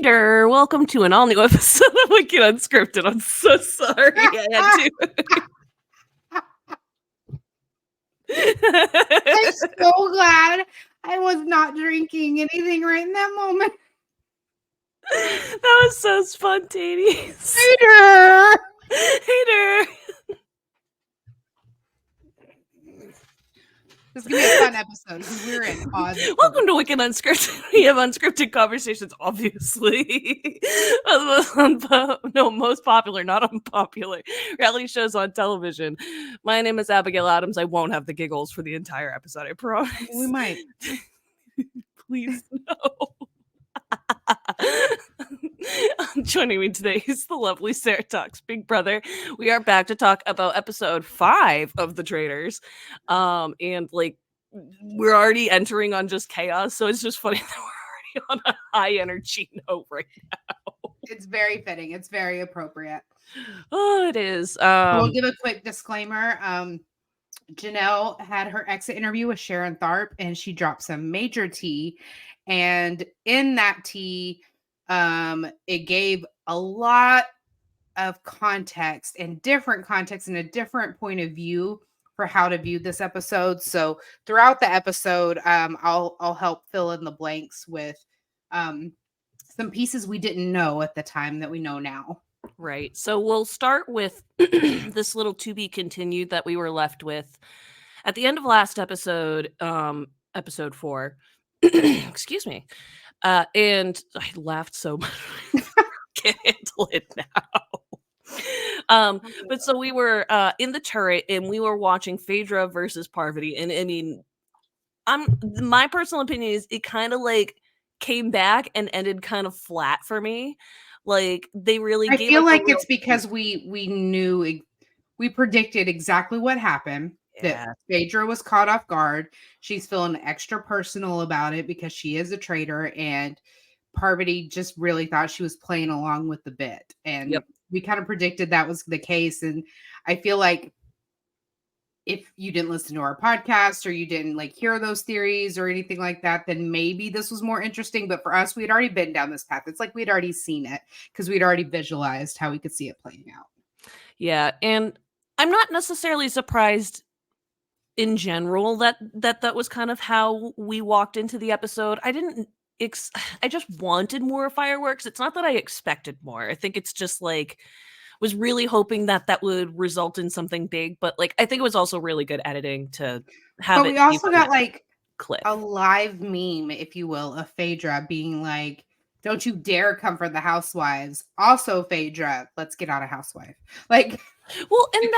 There, welcome to an all-new episode of Wicked Unscripted. I'm so sorry I had I'm to. so glad I was not drinking anything right in that moment. That was so spontaneous. Later. Hater. This is going to be a fun episode because we're in pause. Welcome to Wicked Unscripted. We have unscripted conversations, obviously. Most popular, not unpopular reality shows on television. My name is Abigail Adams. I won't have the giggles for the entire episode, I promise. We might. Please, no. Joining me today is the lovely Sarah Talks Big Brother. We are back to talk about episode 5 of the Traitors. And like we're already entering on just chaos, so it's just funny that we're already on a high energy note right now. It's very fitting. It's very appropriate. Oh, it is. We'll give a quick disclaimer. Janelle had her exit interview with Sharon Tharp, and she dropped some major tea. And in that tea, it gave a lot of context and different context and a different point of view for how to view this episode. So throughout the episode, I'll help fill in the blanks with some pieces we didn't know at the time that we know now. Right. So we'll start with this little to be continued that we were left with at the end of last episode, episode 4. Excuse me. And I laughed so much. I can't handle it now. But so we were in the turret and we were watching Phaedra versus Parvati. And I mean, my personal opinion is it kind of like came back and ended kind of flat for me. Like they really I gave feel like it's because we knew, we predicted exactly what happened. Yeah. That Phaedra was caught off guard. She's feeling extra personal about it because she is a traitor, and Parvati just really thought she was playing along with the bit. And we kind of predicted that was the case. And I feel like if you didn't listen to our podcast or you didn't like hear those theories or anything like that, then maybe this was more interesting. But for us, we'd already been down this path. It's like we'd already seen it because we'd already visualized how we could see it playing out. Yeah. And I'm not necessarily surprised in general that was kind of how we walked into the episode. I just wanted more fireworks. It's not that I expected more. I think it's just like was really hoping that would result in something big, but like I think it was also really good editing to have. But we also got like clip, a live meme, if you will, of Phaedra being like, "Don't you dare come for the housewives." Also, Phaedra, let's get out a housewife. Like, well, and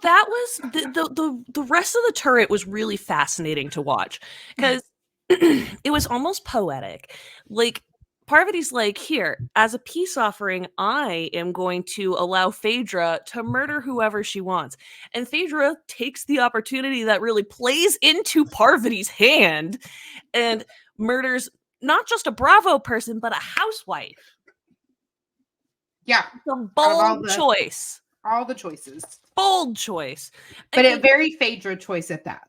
that was the rest of the turret was really fascinating to watch because it was almost poetic. Like Parvati's like, here, as a peace offering, I am going to allow Phaedra to murder whoever she wants. And Phaedra takes the opportunity that really plays into Parvati's hand and murders not just a Bravo person, but a housewife. Yeah. It's a bold choice. All the choices. Bold choice. But a very Phaedra choice at that.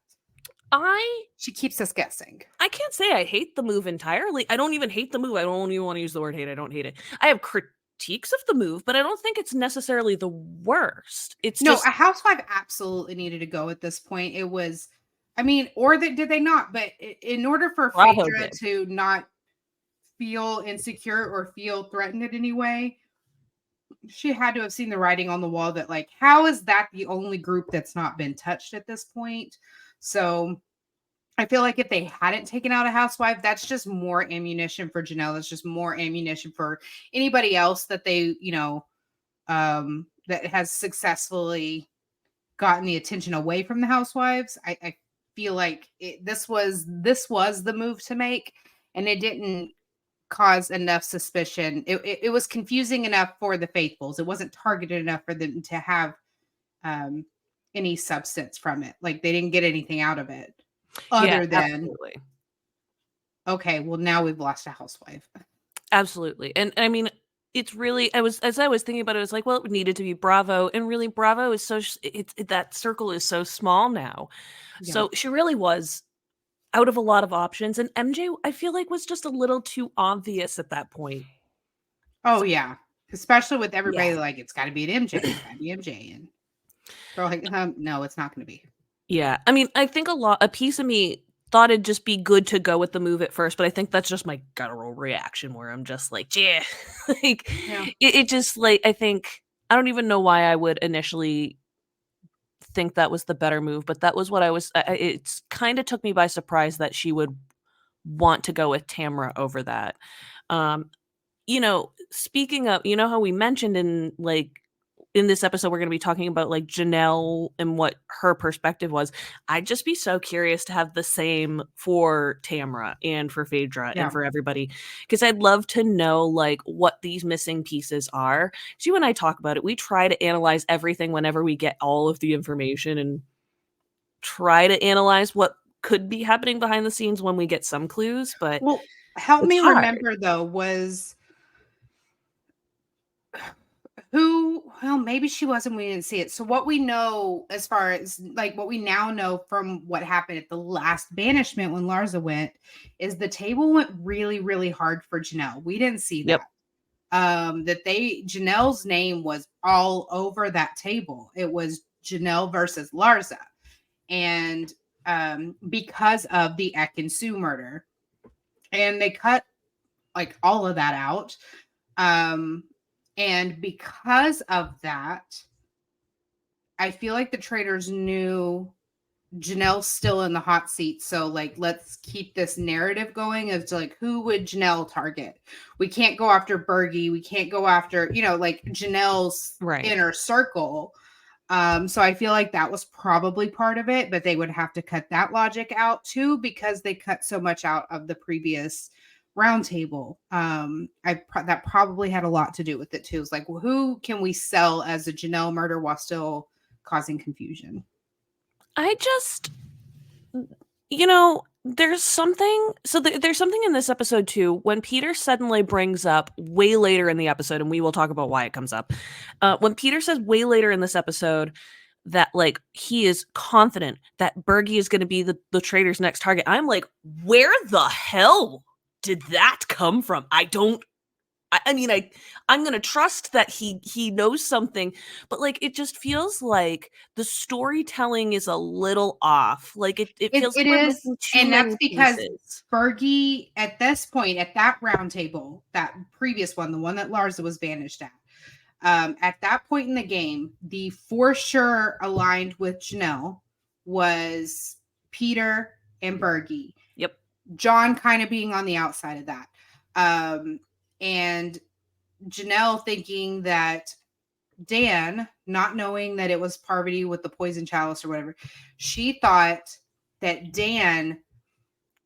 She keeps us guessing. I can't say I hate the move entirely. I don't even hate the move. I don't even want to use the word hate. I don't hate it. I have critiques of the move, but I don't think it's necessarily the worst. It's no, just a housewife absolutely needed to go at this point. It was, I mean, or did they not? But in order for Phaedra to not feel insecure or feel threatened in any way, she had to have seen the writing on the wall that like, how is that the only group that's not been touched at this point? So I feel like if they hadn't taken out a housewife, that's just more ammunition for Janelle. It's just more ammunition for anybody else that they, that has successfully gotten the attention away from the housewives. I feel like this was the move to make, and it didn't cause enough suspicion. It was confusing enough for the faithfuls. It wasn't targeted enough for them to have any substance from it. Like they didn't get anything out of it other than absolutely. Okay, well now we've lost a housewife. Absolutely. And I mean, it's really, as I was thinking about it, I was like, well, it needed to be Bravo. And really Bravo is that circle is so small now. Yeah. So she really was out of a lot of options. And MJ, I feel like was just a little too obvious at that point. Oh yeah, especially with everybody Yeah. like it's got to be an MJ, it's got to be MJ, and they're like, no, it's not going to be. Yeah. I mean, I think a piece of me thought it'd just be good to go with the move at first, but I think that's just my guttural reaction where I'm just like, yeah, like Yeah. it just like, I think, I don't even know why I would initially think that was the better move, but that was what I was, it's kind of took me by surprise that she would want to go with Tamra over that. Um, speaking of, how we mentioned in this episode, we're going to be talking about like Janelle and what her perspective was. I'd just be so curious to have the same for Tamra and for Phaedra and Yeah. for everybody, because I'd love to know like what these missing pieces are. So you and I talk about it. We try to analyze everything whenever we get all of the information and try to analyze what could be happening behind the scenes when we get some clues, but Well, help it's me hard. remember though, was who, well, maybe she wasn't, we didn't see it. So what we know as far as like what we now know from what happened at the last banishment when Larsa went is the table went really, really hard for Janelle. We didn't see Yep. that. That Janelle's name was all over that table. It was Janelle versus Larsa. And because of the Ekin-Su murder. And they cut like all of that out. And because of that, I feel like the Traitors knew Janelle's still in the hot seat. So like let's keep this narrative going of like who would Janelle target? We can't go after Bergie. We can't go after, like Janelle's Right. inner circle. So I feel like that was probably part of it, but they would have to cut that logic out too because they cut so much out of the previous roundtable. That probably had a lot to do with it too. It's like, well, who can we sell as a Janelle murder while still causing confusion? I just, there's something. So there's something in this episode too when Peter suddenly brings up way later in the episode, and we will talk about why it comes up. When Peter says way later in this episode that like he is confident that Bergie is going to be the traitor's next target, I'm like, where the hell did that come from? I mean, I'm gonna trust that he knows something, but like it just feels like the storytelling is a little off. Like it It, feels like it we're is, missing too and that's many because pieces. Bergie at this point at that round table, that previous one, the one that Larsa was banished at that point in the game, the for sure aligned with Janelle was Peter and Bergie. Yep. John kind of being on the outside of that. And Janelle thinking that Dan, not knowing that it was Parvati with the poison chalice or whatever, she thought that Dan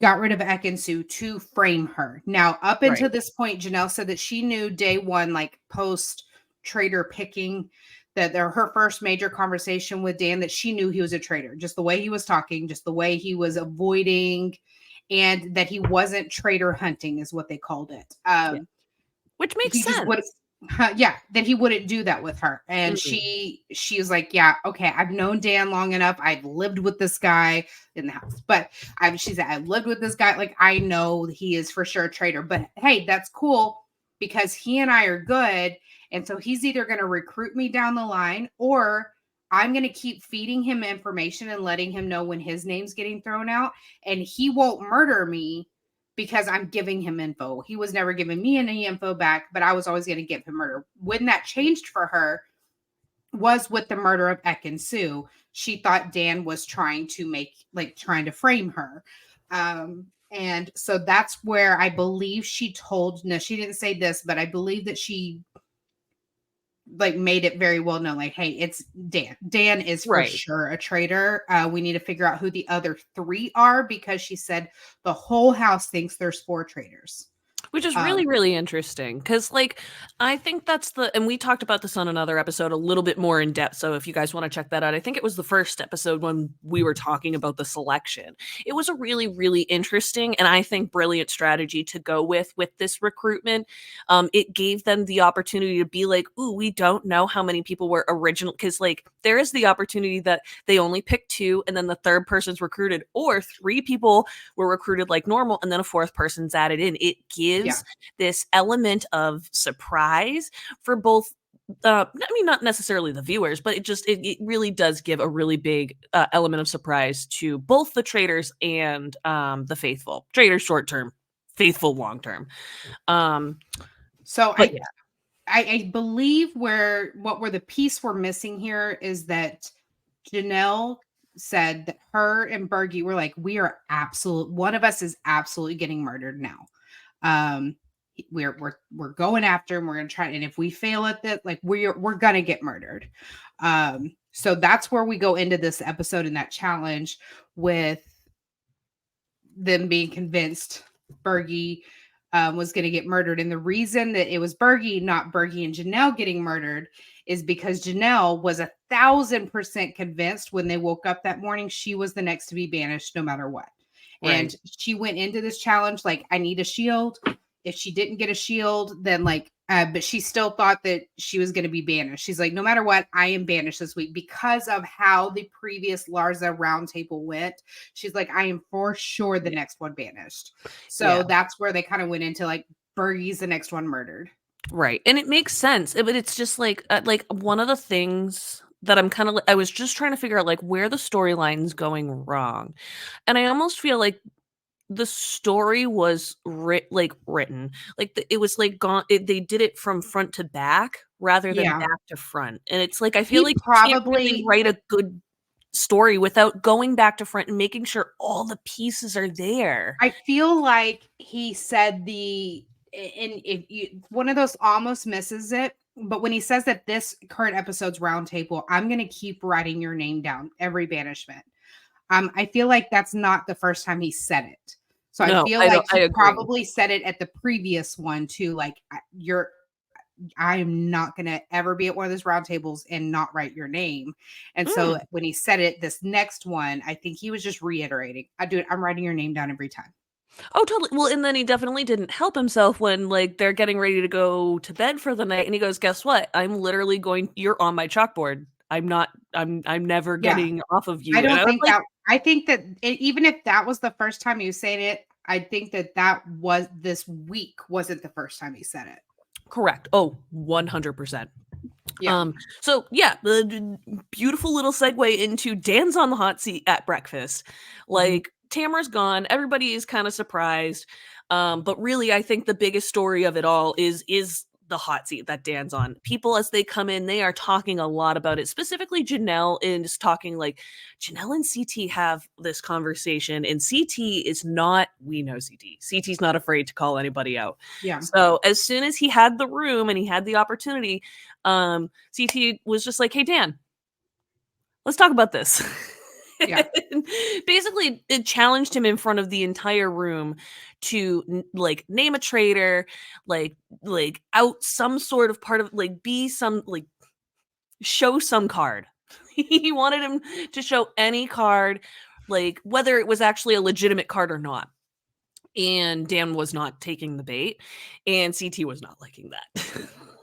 got rid of Ekin-Su to frame her. Now, up until Right. this point, Janelle said that she knew day one, like post traitor picking, that her first major conversation with Dan, that she knew he was a traitor, just the way he was talking, just the way he was avoiding, and that he wasn't traitor hunting, is what they called it. Yeah. Which makes He just would, sense. yeah, that he wouldn't do that with her. And Mhm. she was like, yeah, okay, I've known Dan long enough. I've lived with this guy in the house, but she said, I've lived with this guy. Like, I know he is for sure a traitor, but hey, that's cool because he and I are good. And so he's either going to recruit me down the line or I'm going to keep feeding him information and letting him know when his name's getting thrown out, and he won't murder me because I'm giving him info. He was never giving me any info back, but I was always going to give him murder. When that changed for her was with the murder of Ekin-Su. She thought Dan was trying to frame her. And so that's where I believe she didn't say this, but I believe that she like made it very well known, like, hey, it's Dan. Dan is for Right. sure a traitor. We need to figure out who the other three are because she said the whole house thinks there's 4 traitors. Which is Um, really, really interesting because, like, I think and we talked about this on another episode a little bit more in depth. So if you guys want to check that out, I think it was the first episode when we were talking about the selection. It was a really, really interesting and I think brilliant strategy to go with this recruitment. It gave them the opportunity to be like, ooh, we don't know how many people were original, because like there is the opportunity that they only picked 2 and then the third person's recruited, or 3 people were recruited like normal and then a 4th person's added in. It gives gives this element of surprise for both I mean, not necessarily the viewers, but it really does give a really big element of surprise to both the traitors and the faithful. Traitors short term, faithful long term. So but I believe where the piece we're missing here is that Janelle said that her and Bergie were like, we are one of us is absolutely getting murdered now. We're going after him, we're gonna try, and if we fail at that, like we're gonna get murdered. So that's where we go into this episode and that challenge with them being convinced Bergie was going to get murdered. And the reason that it was Bergie, not Bergie and Janelle getting murdered, is because Janelle was 1,000% convinced when they woke up that morning she was the next to be banished no matter what. Right. And she went into this challenge like, I need a shield. If she didn't get a shield, then like, but she still thought that she was going to be banished. She's like, no matter what, I am banished this week because of how the previous Larsa roundtable went. She's like, I am for sure the next one banished. So that's where they kind of went into like, Bergie's the next one murdered. Right. And it makes sense. But it's just like one of the things that I was just trying to figure out like where the storyline's going wrong. And I almost feel like the story was written like it was like they did it from front to back rather than back to front, and it's like I feel like you can't really write a good story without going back to front and making sure all the pieces are there. I feel like he said one of those almost misses it, but when he says that this current episode's roundtable, I'm going to keep writing your name down every banishment. I feel like that's not the first time he said it. So I feel like he probably said it at the previous one too. Like I am not going to ever be at one of those roundtables and not write your name. And so when he said it, this next one, I think he was just reiterating, I'm writing your name down every time. Oh, totally. Well, and then he definitely didn't help himself when like they're getting ready to go to bed for the night and he goes, guess what? I'm literally you're on my chalkboard. I'm never getting off of you. I think that even if that was the first time he was saying it, I think that was this week wasn't the first time he said it. Correct. Oh, 100%. Yeah. So yeah, the beautiful little segue into Dan's on the hot seat at breakfast. Like Tamara's gone. Everybody is kind of surprised. But really, I think the biggest story of it all is the hot seat that Dan's on. People, as they come in, they are talking a lot about it. Specifically, Janelle is talking like Janelle and CT have this conversation, and CT is not, we know CT's not afraid to call anybody out. Yeah. So as soon as he had the room and he had the opportunity, CT was just like, hey, Dan, let's talk about this. Yeah. Basically, it challenged him in front of the entire room to like name a traitor, like out some sort of part of like be some like show some card. He wanted him to show any card, like whether it was actually a legitimate card or not. And Dan was not taking the bait, and CT was not liking that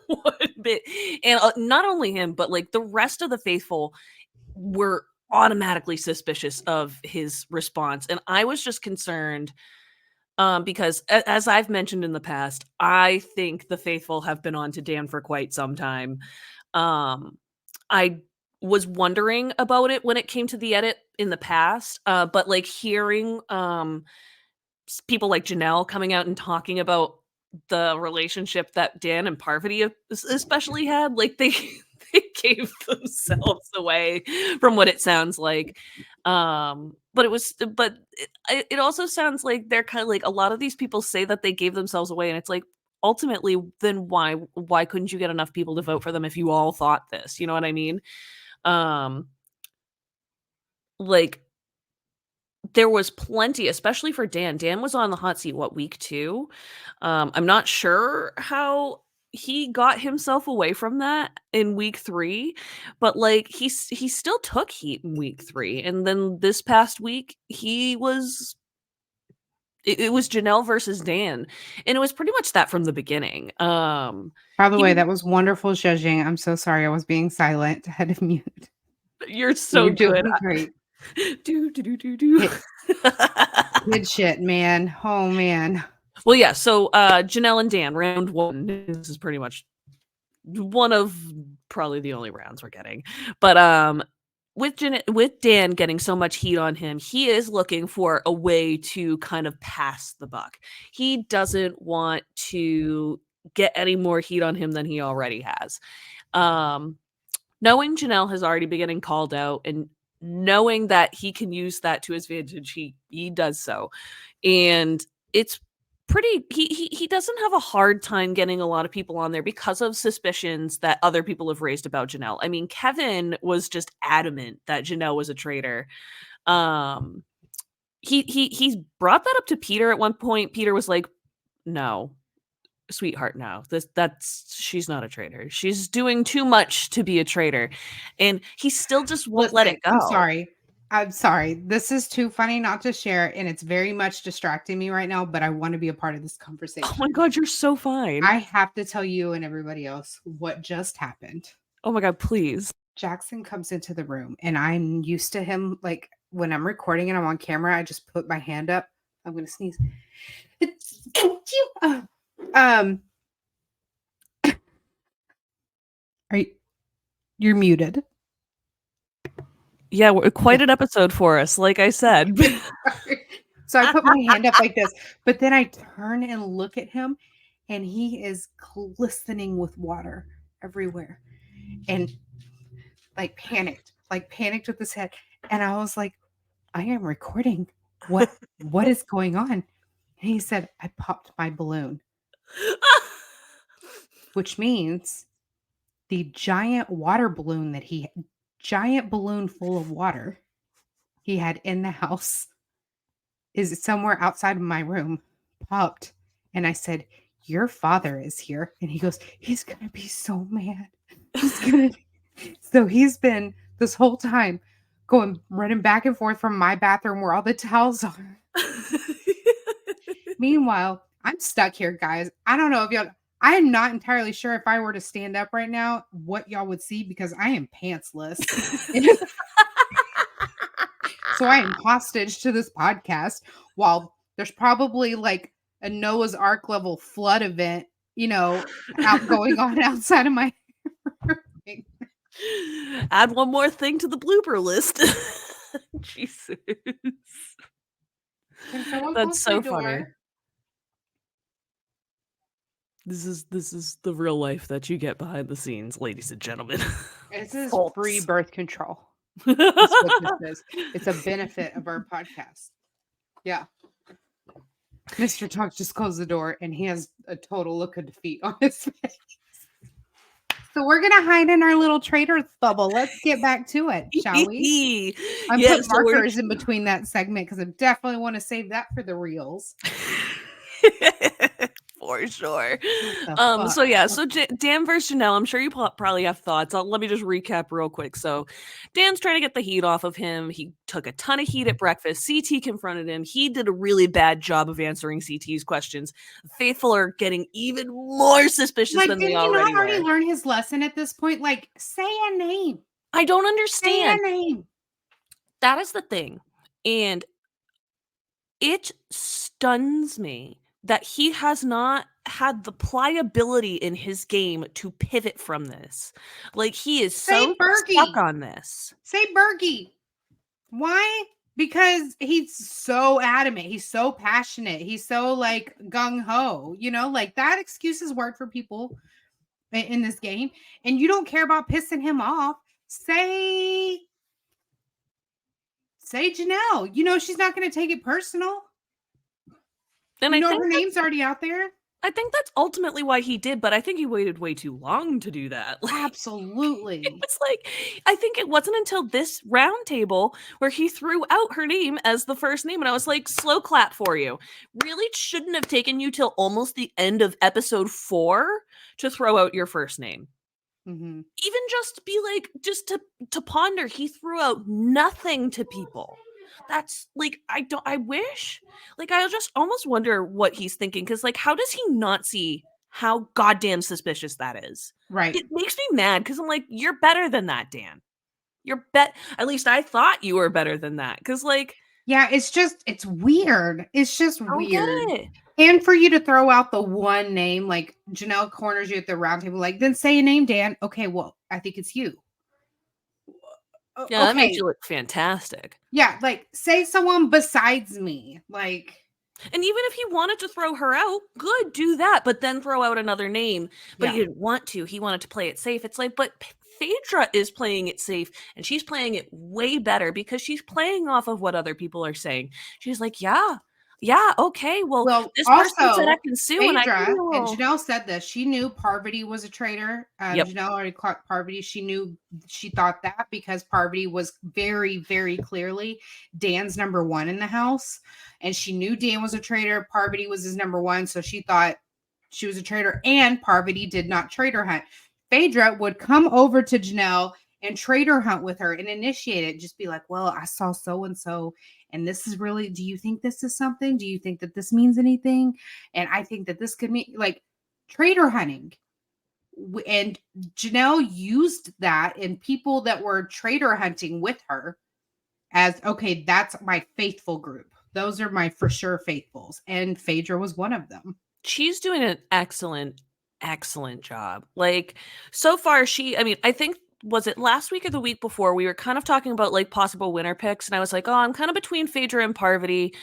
one bit. And not only him, but like the rest of the faithful were automatically suspicious of his response. And I was just concerned because as I've mentioned in the past, I think the faithful have been on to Dan for quite some time. I was wondering about it when it came to the edit in the past, but like hearing people like Janelle coming out and talking about the relationship that Dan and Parvati especially had, like they gave themselves away from what it sounds like. But it also sounds like they're kind of like a lot of these people say that they gave themselves away, and it's like ultimately then why couldn't you get enough people to vote for them if you all thought this? You know what I mean? Like there was plenty, especially for Dan. Dan was on the hot seat, what, week 2? I'm not sure how he got himself away from that in week 3, but like he still took heat in week 3. And then this past week, it was Janelle versus Dan. And it was pretty much that from the beginning. By the way, that was wonderful judging. I'm so sorry I was being silent. I had to mute. You're so good. Great. Do. Good shit, man. Oh man. Well, yeah. So Janelle and Dan, round one. This is pretty much one of probably the only rounds we're getting. But with Dan getting so much heat on him, he is looking for a way to kind of pass the buck. He doesn't want to get any more heat on him than he already has. Knowing Janelle has already been getting called out and knowing that he can use that to his advantage, he does so. And it's pretty he doesn't have a hard time getting a lot of people on there because of suspicions that other people have raised about Janelle. I mean, Kevin was just adamant that Janelle was a traitor. He's brought that up to Peter at one point. Peter was like, "No, sweetheart, no. She's not a traitor. She's doing too much to be a traitor." And he still just won't let it go. I'm sorry. This is too funny not to share, and it's very much distracting me right now, but I want to be a part of this conversation. Oh my God, you're so fine. I have to tell you and everybody else what just happened. Oh my God, please. Jackson comes into the room, and I'm used to him, like, when I'm recording and I'm on camera, I just put my hand up. I'm going to sneeze. You're muted. Yeah, quite an episode for us, like I said. So I put my hand up like this, but then I turn and look at him, and he is glistening with water everywhere, and like panicked with his head. And I was like, I am recording. What is going on? And he said, I popped my balloon, which means the giant balloon full of water he had in the house is somewhere outside of my room, popped. And I said, your father is here. And he goes, he's going to be so mad. So he's been this whole time running back and forth from my bathroom where all the towels are. Meanwhile, I'm stuck here, guys. I don't know if I am not entirely sure if I were to stand up right now, what y'all would see, because I am pantsless. So I am hostage to this podcast while there's probably like a Noah's Ark level flood event, going on outside of my room. Add one more thing to the blooper list. Jesus. That's so funny. This is the real life that you get behind the scenes, ladies and gentlemen. This is free birth control. That's what this is. It's a benefit of our podcast. Yeah. Mr. Talk just closed the door, and he has a total look of defeat on his face. So we're going to hide in our little Traitors bubble. Let's get back to it, shall we? I put markers in between that segment because I definitely want to save that for the reels. For sure. So yeah, so Dan versus Janelle, I'm sure you probably have thoughts. Let me just recap real quick. So Dan's trying to get the heat off of him. He took a ton of heat at breakfast. CT confronted him. He did a really bad job of answering CT's questions. Faithful are getting even more suspicious than they already were. Did he not already learn his lesson at this point? Like, say a name. I don't understand. Say a name. That is the thing. And it stuns me that he has not had the pliability in his game to pivot from this. Like, he is so stuck on this. Say Berkey. Why? Because he's so adamant. He's so passionate. He's so, like, gung-ho. Like, that excuse is work for people in this game. And you don't care about pissing him off. Say Janelle. She's not going to take it personal. And I think her name's already out there. I think that's ultimately why he did, but I think he waited way too long to do that. Absolutely. It was like, I think it wasn't until this round table where he threw out her name as the first name, and I was like, slow clap for you. Really shouldn't have taken you till almost the end of episode 4 to throw out your first name. Mm-hmm. Even just be like, just to ponder, he threw out nothing to people. That's like, I wish, like, I just almost wonder what he's thinking, because like, how does he not see how goddamn suspicious that is? Right. It makes me mad because I'm like, you're better than that, Dan. At least I thought you were better than that, because like, Yeah, it's weird. It's just I don't get weird. it. And for you to throw out the one name, like Janelle corners you at the round table, like, then say a name, Dan. Okay, well, I think it's you. Yeah, that makes Okay. you look fantastic. Yeah, like say someone besides me. Like, And even if he wanted to throw her out, good, do that, but then throw out another name. But yeah. he didn't want to. He wanted to play it safe. It's like, but Phaedra is playing it safe, and she's playing it way better because she's playing off of what other people are saying. She's like, yeah, okay, well, Well, this person said I also, can sue, and I can Phaedra, and do. Janelle said this. She knew Parvati was a traitor. Yep. Janelle already caught Parvati. She thought that because Parvati was very, very clearly Dan's number one in the house. And she knew Dan was a traitor. Parvati was his number one. So she thought she was a traitor. And Parvati did not traitor hunt. Phaedra would come over to Janelle and traitor hunt with her and initiate it. Just be like, well, I saw so and so. And this is really, do you think this is something? Do you think that this means anything? And I think that this could mean like traitor hunting. And Janelle used that in people that were traitor hunting with her as, okay, that's my faithful group. Those are my for sure faithfuls. And Phaedra was one of them. She's doing an excellent job. Like, so far, I think, was it last week or the week before, we were kind of talking about like possible winner picks, and I was like, oh, I'm kind of between Phaedra and Parvati.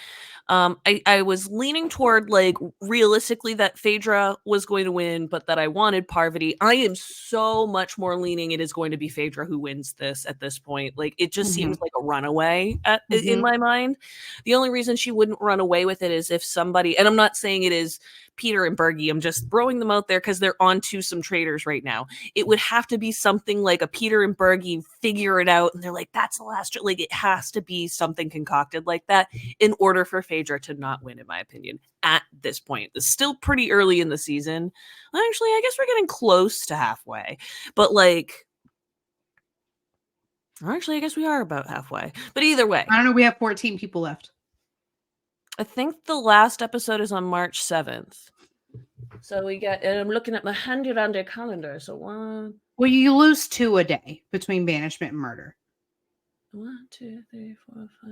I was leaning toward like realistically that Phaedra was going to win, but that I wanted Parvati. I am so much more leaning it is going to be Phaedra who wins this at this point. Like, it just seems like a runaway in my mind. The only reason she wouldn't run away with it is if somebody, and I'm not saying it is Peter and Bergie, I'm just throwing them out there because they're onto some traitors right now. It would have to be something like a Peter and Bergie figure it out, and they're like, that's the last. Like, it has to be something concocted like that in order for Phaedra to not win, in my opinion, at this point. It's still pretty early in the season. Actually, I guess we're getting close to halfway. But like, actually, I guess we are about halfway. But either way, I don't know. We have 14 people left. I think the last episode is on March 7th. So we get, and I'm looking at my handy dandy calendar. So one. Well, you lose 2 a day between banishment and murder. 1, 2, 3, 4, 5.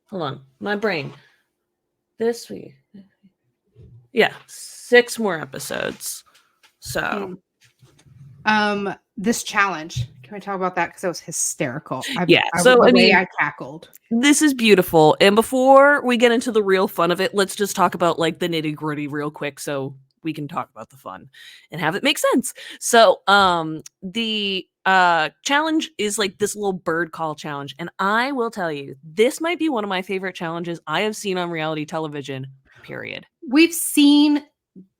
Hold on, my brain. This week. Yeah, 6 more episodes. So. This challenge. Can we talk about that? Because it was hysterical. The way I cackled. This is beautiful. And before we get into the real fun of it, let's just talk about like the nitty gritty real quick so we can talk about the fun and have it make sense. So the challenge is like this little bird call challenge. And I will tell you, this might be one of my favorite challenges I have seen on reality television, period. We've seen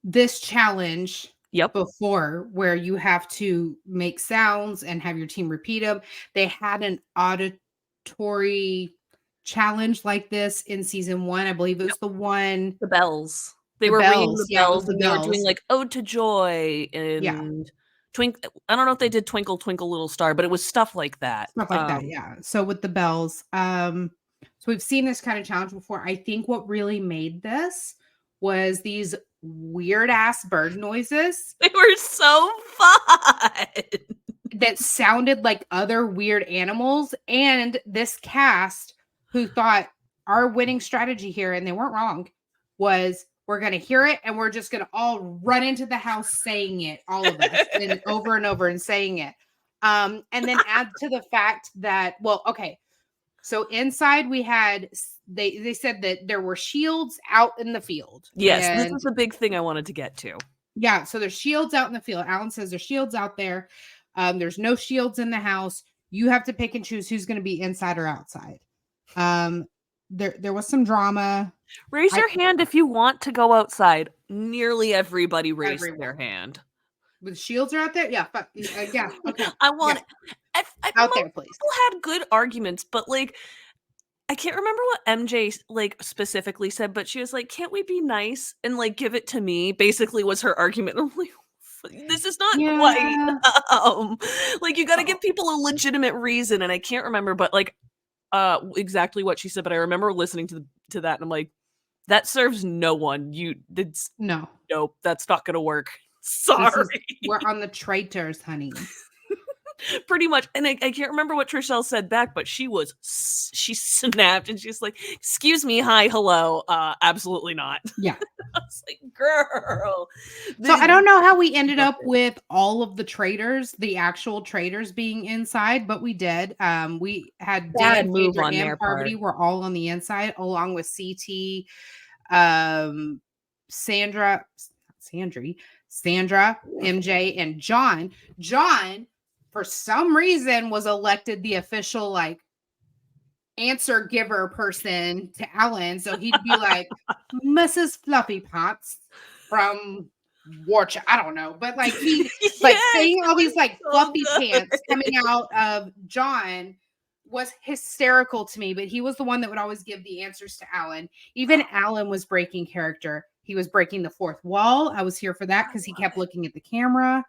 this challenge Yep. before where you have to make sounds and have your team repeat them. They had an auditory challenge like this in season 1. I believe it was the one. The bells. They The were ringing bells. the Yeah, it was bells, the and they were bells. doing like "Ode to Joy" Yeah. and I don't know if they did "Twinkle Twinkle Little Star," but it was stuff like that. Stuff like that, yeah. So with the bells, so we've seen this kind of challenge before. I think what really made this was these weird ass bird noises They were so fun. that sounded like other weird animals. And this cast who thought our winning strategy here, and they weren't wrong, was we're going to hear it and we're just going to all run into the house saying it, all of us, and over and saying it. And then add to the fact that, well, okay. So inside we had, they said that there were shields out in the field. Yes, this is a big thing I wanted to get to. Yeah, so there's shields out in the field. Alan says there's shields out there. There's no shields in the house. You have to pick and choose who's going to be inside or outside. There was some drama. Raise your hand if you want to go outside. Nearly everybody raised their hand. With shields are out there? Yeah, yeah. Okay. I want it. Out there, please. People had good arguments, but like, I can't remember what MJ like specifically said, but she was like, "Can't we be nice and like give it to me?" Basically, was her argument. I'm like, this is not quite. Like, you got to give people a legitimate reason, and I can't remember, but like, exactly what she said. But I remember listening to that, and I'm like, that serves no one. Nope, that's not gonna work. Sorry, we're on the Traitors, honey. Pretty much. And I can't remember what Trishelle said back, but she snapped and she's like, excuse me, hi, hello. Absolutely not. Yeah. I was like, girl. So I don't know how we ended up with all of the traitors, the actual traitors being inside, but we did. We had Dan, Phaedra, and Parvati were all on the inside, along with CT, Sandra, MJ, and John. John, for some reason, was elected the official like answer giver person to Alan. So he'd be like, Mrs. Fluffy Pants from Warch. I don't know, but like he like saying all these like fluffy pants coming out of John was hysterical to me, but he was the one that would always give the answers to Alan. Even Alan was breaking character. He was breaking the fourth wall. I was here for that because he kept looking at the camera.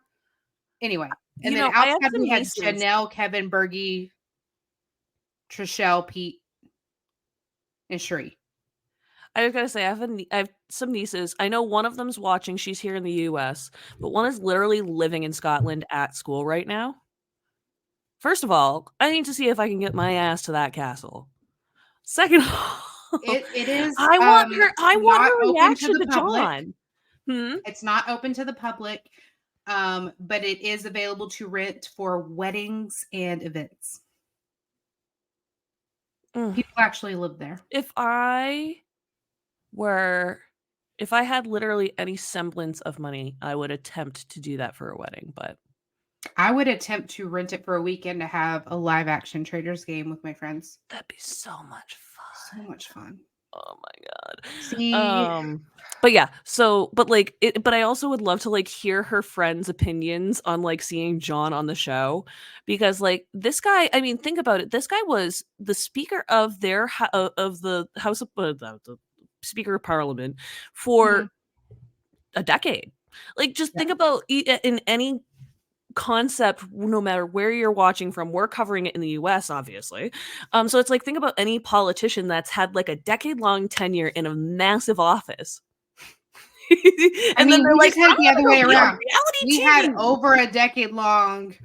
Anyway, and then outside we had Janelle, Kevin, Bergie, Trishelle, Pete, and Sheree. I was gonna say I have some nieces. I know one of them's watching. She's here in the U.S., but one is literally living in Scotland at school right now. First of all, I need to see if I can get my ass to that castle. Second of all, it is. I want her reaction to John. It's not open to the public, but it is available to rent for weddings and events. People actually live there. If I had literally any semblance of money, I would attempt to do that for a wedding, but I would attempt to rent it for a weekend to have a live action Traitors game with my friends. That'd be so much fun. So much fun. Oh my god. See? But yeah, so but I also would love to like hear her friends' opinions on like seeing John on the show, because like this guy, I mean, think about it. This guy was the speaker of their of the House of the Speaker of Parliament for a decade. Like just think about in any concept, no matter where you're watching from, we're covering it in the US, obviously. So it's like, think about any politician that's had like a decade-long tenure in a massive office. And then they're like, had the other way around. We had over a decade-long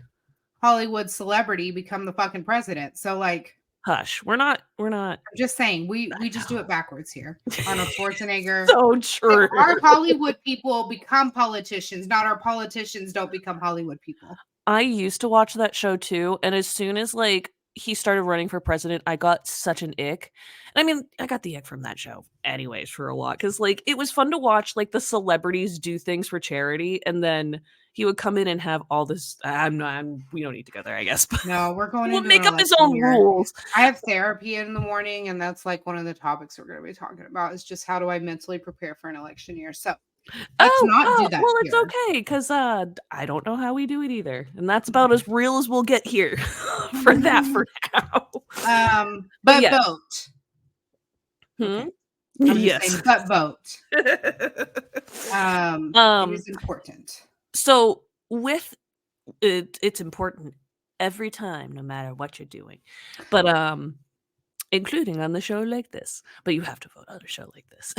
Hollywood celebrity become the fucking president. So like, hush, we're not. I'm just saying, we just do it backwards here. Arnold Schwarzenegger. So true. Our Hollywood people become politicians, not our politicians don't become Hollywood people. I used to watch that show too, and as soon as like he started running for president, I got such an ick. And I mean, I got the ick from that show anyways for a lot, because like it was fun to watch like the celebrities do things for charity, and then he would come in and have all this. We don't need to go there, I guess. But no, we're going. We'll make up his own rules. I have therapy in the morning, and that's like one of the topics we're going to be talking about. Is just how do I mentally prepare for an election year? So let's not do that. Well, it's okay because I don't know how we do it either, and that's about as real as we'll get here for that for now. But yeah. Vote. Okay. Yes, but vote. It is important. So with it, it's important every time, no matter what you're doing, but including on the show like this. But you have to vote on a show like this.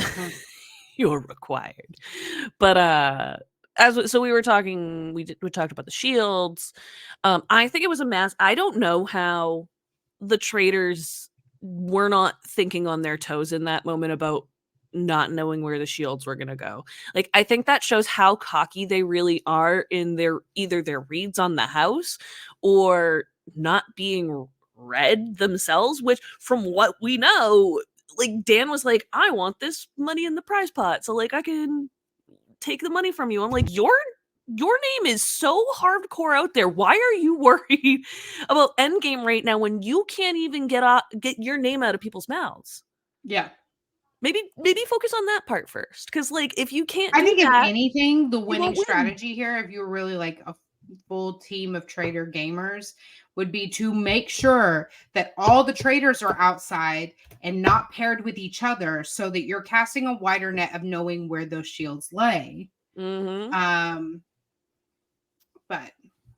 You're required. But so we were talking, we talked about the shields. I think it was a mass. I don't know how the traitors were not thinking on their toes in that moment about not knowing where the shields were going to go. Like, I think that shows how cocky they really are in either their reads on the house or not being read themselves, which from what we know, like Dan was like, I want this money in the prize pot so like I can take the money from you. I'm like, your name is so hardcore out there. Why are you worried about Endgame right now when you can't even get your name out of people's mouths? Yeah. Maybe focus on that part first, because like if you can't, I think if anything, the winning strategy here, if you're really like a full team of traitor gamers, would be to make sure that all the traitors are outside and not paired with each other, so that you're casting a wider net of knowing where those shields lay. But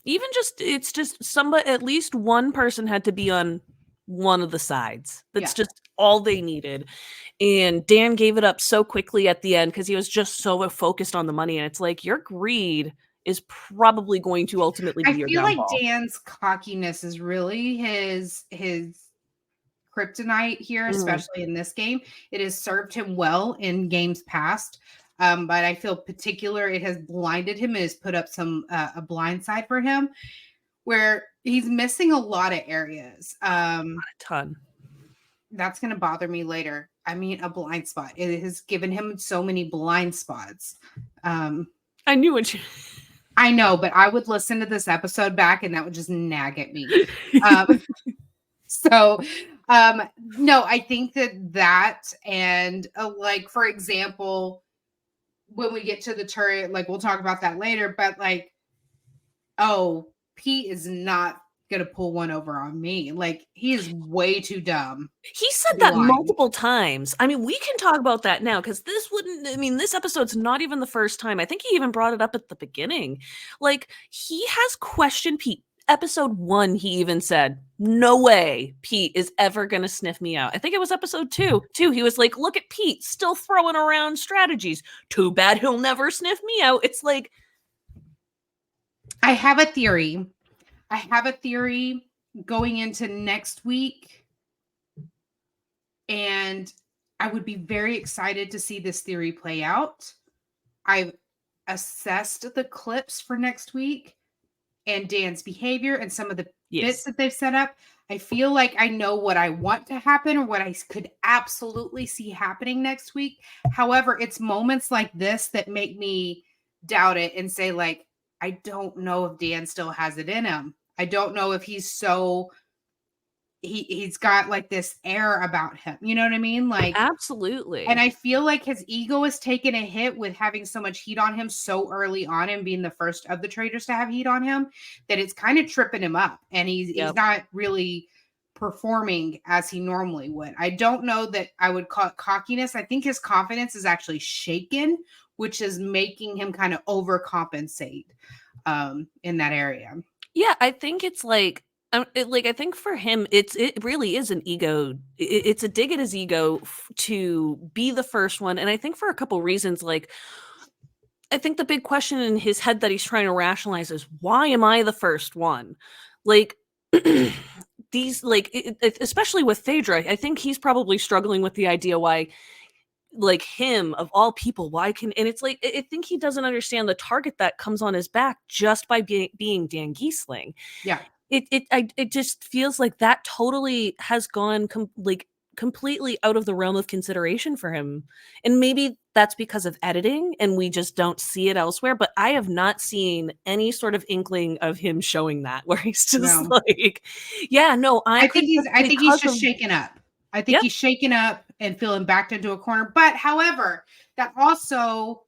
even it's just somebody, at least one person had to be on one of the sides. That's just all they needed. And Dan gave it up so quickly at the end because he was just so focused on the money. And it's like, your greed is probably going to ultimately be I your feel like downfall. Dan's cockiness is really his kryptonite here, especially in this game. It has served him well in games past. But I feel particular it has blinded him. It has put up some a blind side for him where he's missing a lot of areas. A ton. That's going to bother me later. I mean, a blind spot. It has given him so many blind spots. I knew what you. I know, but I would listen to this episode back and that would just nag at me. So, no, I think that and like, for example, when we get to the turret, like we'll talk about that later, but like, oh, Pete is not going to pull one over on me. Like, he is way too dumb. He said that multiple times. I mean, we can talk about that now because this episode's not even the first time. I think he even brought it up at the beginning. Like, he has questioned Pete. Episode 1, he even said, no way Pete is ever going to sniff me out. I think it was episode 2. He was like, look at Pete, still throwing around strategies. Too bad he'll never sniff me out. It's like, I have a theory. Going into next week. And I would be very excited to see this theory play out. I've assessed the clips for next week and Dan's behavior and some of the bits that they've set up. I feel like I know what I want to happen or what I could absolutely see happening next week. However, it's moments like this that make me doubt it and say, like, I don't know if Dan still has it in him. I don't know if he's so he's got like this air about him. You know what I mean? Like, absolutely. And I feel like his ego has taken a hit with having so much heat on him so early on and being the first of the traitors to have heat on him that it's kind of tripping him up. And he's not really performing as he normally would. I don't know that I would call it cockiness. I think his confidence is actually shaken, which is making him kind of overcompensate in that area. Yeah, I think it's like, I think for him, it really is an ego. It's a dig at his ego to be the first one, and I think for a couple reasons. Like, I think the big question in his head that he's trying to rationalize is, why am I the first one? Like, these, like, especially with Phaedra, I think he's probably struggling with the idea why, like, him of all people, why can, and it's like, I think he doesn't understand the target that comes on his back just by being Dan Giesling. Yeah. It just feels like that totally has gone completely out of the realm of consideration for him. And maybe that's because of editing and we just don't see it elsewhere, but I have not seen any sort of inkling of him showing that where he's just like, yeah, no, I think he's just shaken up. I think he's shaken up and feeling backed into a corner. But however, that also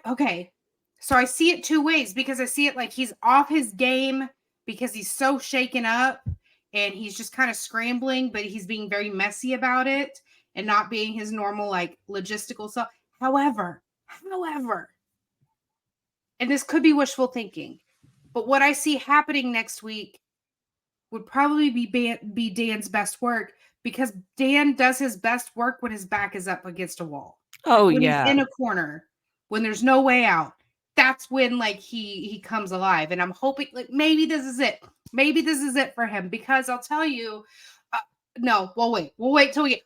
okay. So I see it two ways because I see it like he's off his game because he's so shaken up and he's just kind of scrambling, but he's being very messy about it and not being his normal like logistical self. However, and this could be wishful thinking, but what I see happening next week would probably be Dan's best work because Dan does his best work when his back is up against a wall. Oh, when he's in a corner, when there's no way out. That's when like he comes alive. And I'm hoping like maybe this is it. Maybe this is it for him because I'll tell you, no, we'll wait. We'll wait till we get.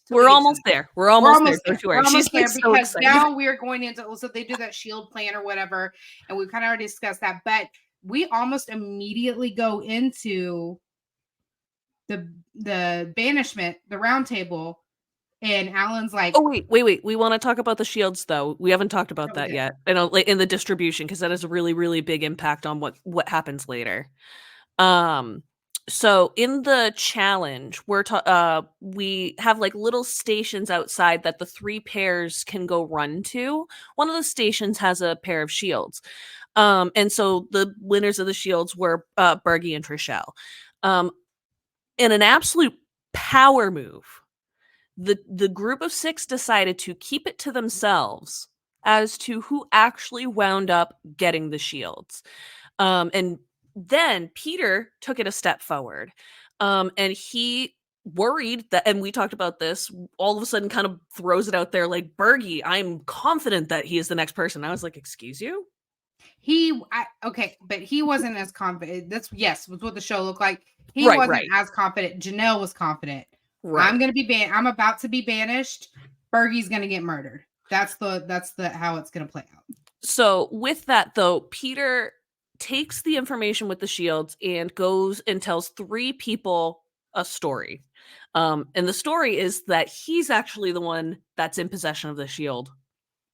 We're almost there. We're almost there. Don't you worry. She's there because now we're going into also they do that shield plan or whatever, and we've kind of already discussed that. But we almost immediately go into the banishment, the round table, and Alan's like, oh wait. We want to talk about the shields though. We haven't talked about that yet. And in the distribution because that has a really, really big impact on what happens later. So in the challenge, we have like little stations outside that the 3 pairs can go run to. One of the stations has a pair of shields. And so the winners of the shields were Bergie and Trishelle. In an absolute power move, the group of 6 decided to keep it to themselves as to who actually wound up getting the shields. And then Peter took it a step forward. And he worried that, and we talked about this, all of a sudden kind of throws it out there like, Bergie, I'm confident that he is the next person. I was like, excuse you? Okay, but he wasn't as confident. That's was what the show looked like. He Right, wasn't right, as confident. Janelle was confident. right. I'm about to be banished. Bergie's gonna get murdered. That's the how it's gonna play out. So with that though, Peter takes the information with the shields and goes and tells 3 people a story. And the story is that he's actually the one that's in possession of the shield,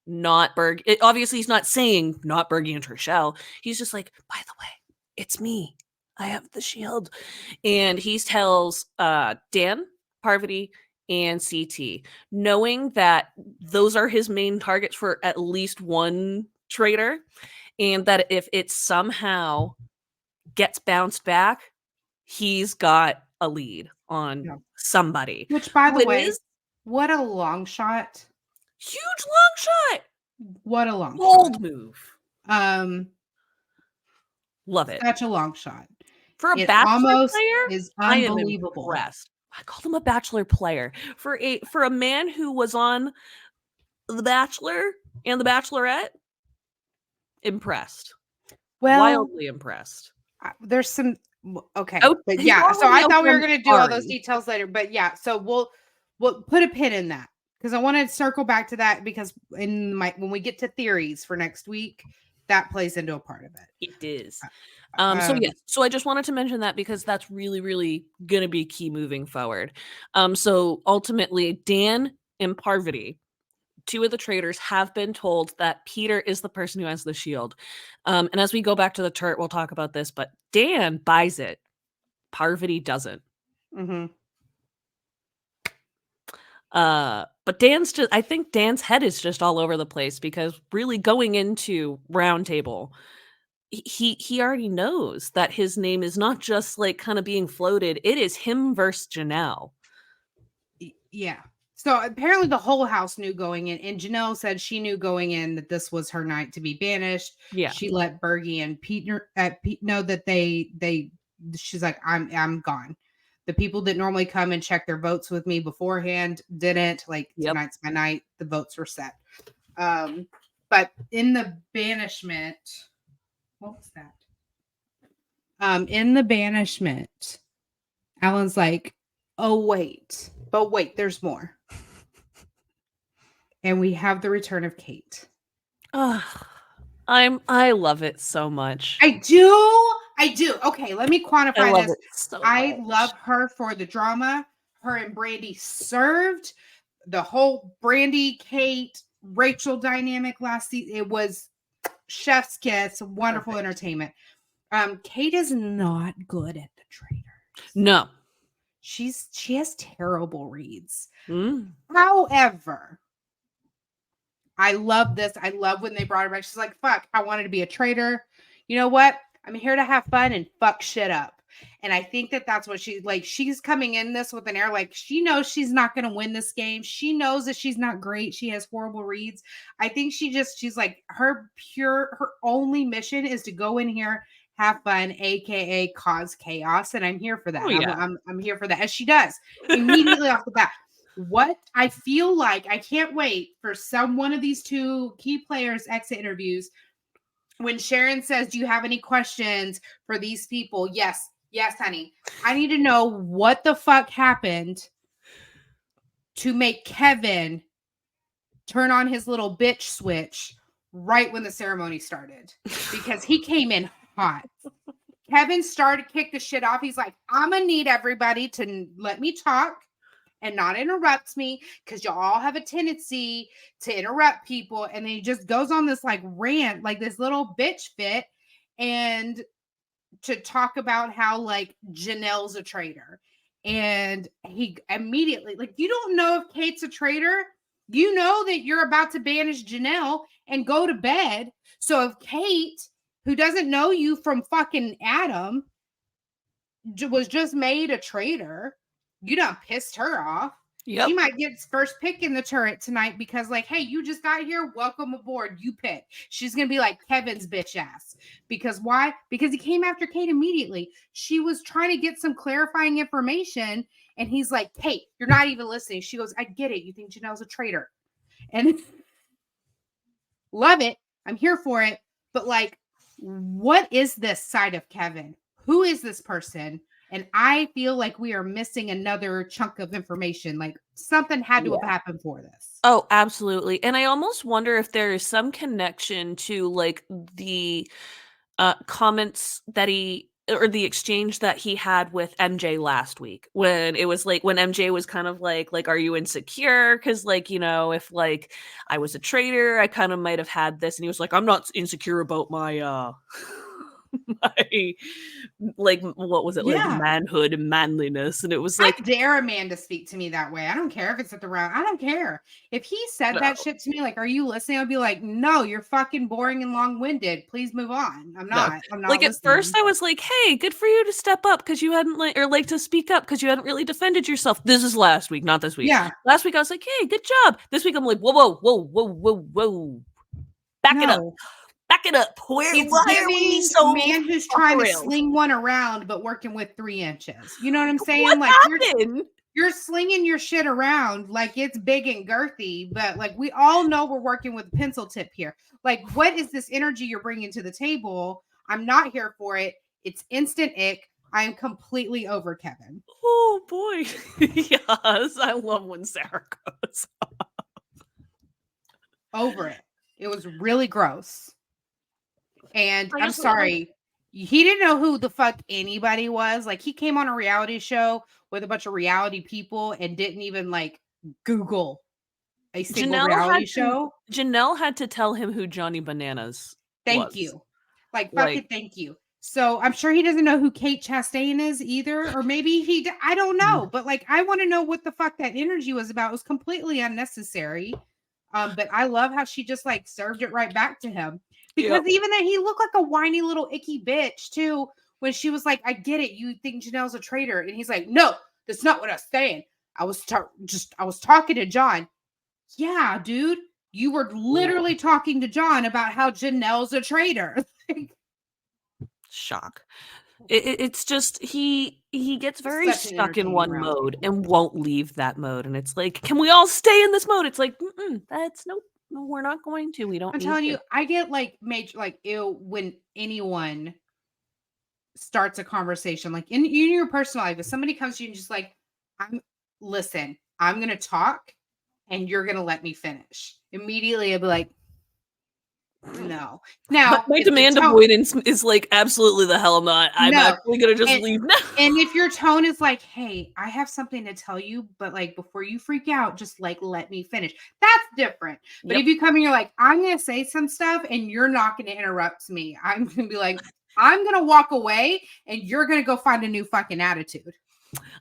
not Berg. Obviously, he's not saying not Bergie and Trishelle. He's just like, by the way, it's me. I have the shield. And he tells Dan, Parvati, and CT, knowing that those are his main targets for at least one traitor, and that if it somehow gets bounced back, he's got a lead on somebody. Which, by the way, is what a long shot. Huge long shot. What a long bold shot. Move. Love it. Such a long shot. For a it bachelor player, is unbelievable. I am impressed. I called him a bachelor player. For a man who was on The Bachelor and The Bachelorette, impressed. Well, wildly impressed. There's some okay, Oh, but he's yeah. So I already thought we were open going to do all those details later, but yeah. So we'll put a pin in that because I want to circle back to that because when we get to theories for next week, that plays into a part of it. It is. So I just wanted to mention that because that's really, really gonna be key moving forward. So ultimately, Dan and Parvati, 2 of the traitors, have been told that Peter is the person who has the shield. And as we go back to the turret, we'll talk about this, but Dan buys it. Parvati doesn't. Mm-hmm. But I think Dan's head is just all over the place because really going into Roundtable, he already knows that his name is not just like kind of being floated. It is him versus Janelle. Yeah. So apparently the whole house knew going in, and Janelle said she knew going in that this was her night to be banished. Yeah. She let Bergie and Peter know that she's like, I'm gone. The people that normally come and check their votes with me beforehand didn't. Like, tonight's my night. The votes were set. But in the banishment, what was that? In the banishment, Alan's like, oh, wait. But wait, there's more. And we have the return of Kate. I love it so much. I do. Okay, let me quantify this. I love her for the drama. Her and Brandy served the whole Brandy, Kate, Rachel dynamic last season. It was chef's kiss, wonderful entertainment. Kate is not good at the Traitors. No. She has terrible reads. However, I love this. I love when they brought her back. She's like, fuck, I wanted to be a traitor. You know what? I'm here to have fun and fuck shit up. And I think that that's what she's coming in this with an air like she knows she's not going to win this game. She knows that she's not great. She has horrible reads. I think she's like her only mission is to go in here, have fun, aka cause chaos. And I'm here for that. Oh, yeah. I'm here for that. As she does immediately off the bat. What I feel like, I can't wait for one of these 2 key players' exit interviews when Sharon says, do you have any questions for these people? Yes, honey. I need to know what the fuck happened to make Kevin turn on his little bitch switch right when the ceremony started because he came in hot. Kevin started to kick the shit off. He's like, I'm going to need everybody to let me talk and not interrupt me because you all have a tendency to interrupt people. And then he just goes on this like rant, like this little bitch fit, and to talk about how like Janelle's a traitor. And he immediately, like, you don't know if Kate's a traitor. You know that you're about to banish Janelle and go to bed. So if Kate, who doesn't know you from fucking Adam, was just made a traitor, you done pissed her off. Yep. She might get first pick in the turret tonight because, like, hey, you just got here. Welcome aboard. You pick. She's going to be like Kevin's bitch ass. Because why? Because he came after Kate immediately. She was trying to get some clarifying information, And he's like, Kate, you're not even listening. She goes, I get it. You think Janelle's a traitor. And love it. I'm here for it. But like, what is this side of Kevin? Who is this person? And I feel like we are missing another chunk of information. Like something had to have happened for this. Oh, absolutely. And I almost wonder if there is some connection to like the comments that he or the exchange that he had with MJ last week when it was like when MJ was kind of like are you insecure cuz like if like I was a traitor I kind of might have had this and he was like I'm not insecure about my my like what was it like manhood and manliness and it was like I dare a man to speak to me that way. I don't care if it's at the round. I don't care. If he said that shit to me, like, are you listening? I'd be like, no, you're fucking boring and long-winded. Please move on. I'm not like listening. at first I was like, hey, good for you to step up because you hadn't like to speak up because you hadn't really defended yourself. This is last week, not this week. Yeah. Last week I was like, hey, good job. This week I'm like, whoa. Back it up. Back it up. Why are we so man who's trying to sling one around but working with 3 inches? You know what I'm saying? What like happened? You're slinging your shit around like it's big and girthy, but like we all know we're working with a pencil tip here. Like, what is this energy you're bringing to the table? I'm not here for it. It's instant ick. I am completely over Kevin. Oh boy. Yes, I love when Sarah goes over it. It was really gross. And I'm sorry, he didn't know who the fuck anybody was. Like, he came on a reality show with a bunch of reality people and didn't even like Google a single reality show. Janelle had to tell him who Johnny Bananas Thank was. you. Like, fucking thank you. So I'm sure he doesn't know who Kate Chastain is either. Or maybe I don't know. But like, I want to know what the fuck that energy was about. It was completely unnecessary. But I love how she just like served it right back to him. Because even then he looked like a whiny little icky bitch too. When she was like, I get it. You think Janelle's a traitor. And he's like, no, that's not what I was saying. I was talking to John. Yeah, dude. You were literally talking to John about how Janelle's a traitor. Shock. It's just he gets very stuck in one mode and won't leave that mode. And it's like, can we all stay in this mode? It's like, that's no, we're not going to. We don't. I'm telling you, I get like major like ew when anyone starts a conversation like in your personal life. If somebody comes to you and just like, I'm gonna talk and you're gonna let me finish. Immediately I'll be like, no. Now my demand avoidance is like absolutely the hell not. I'm actually gonna just leave now. And if your tone is like, hey, I have something to tell you, but like before you freak out, just like let me finish. That's different. But if you come and you're like, I'm gonna say some stuff and you're not gonna interrupt me, I'm gonna be like, I'm gonna walk away and you're gonna go find a new fucking attitude.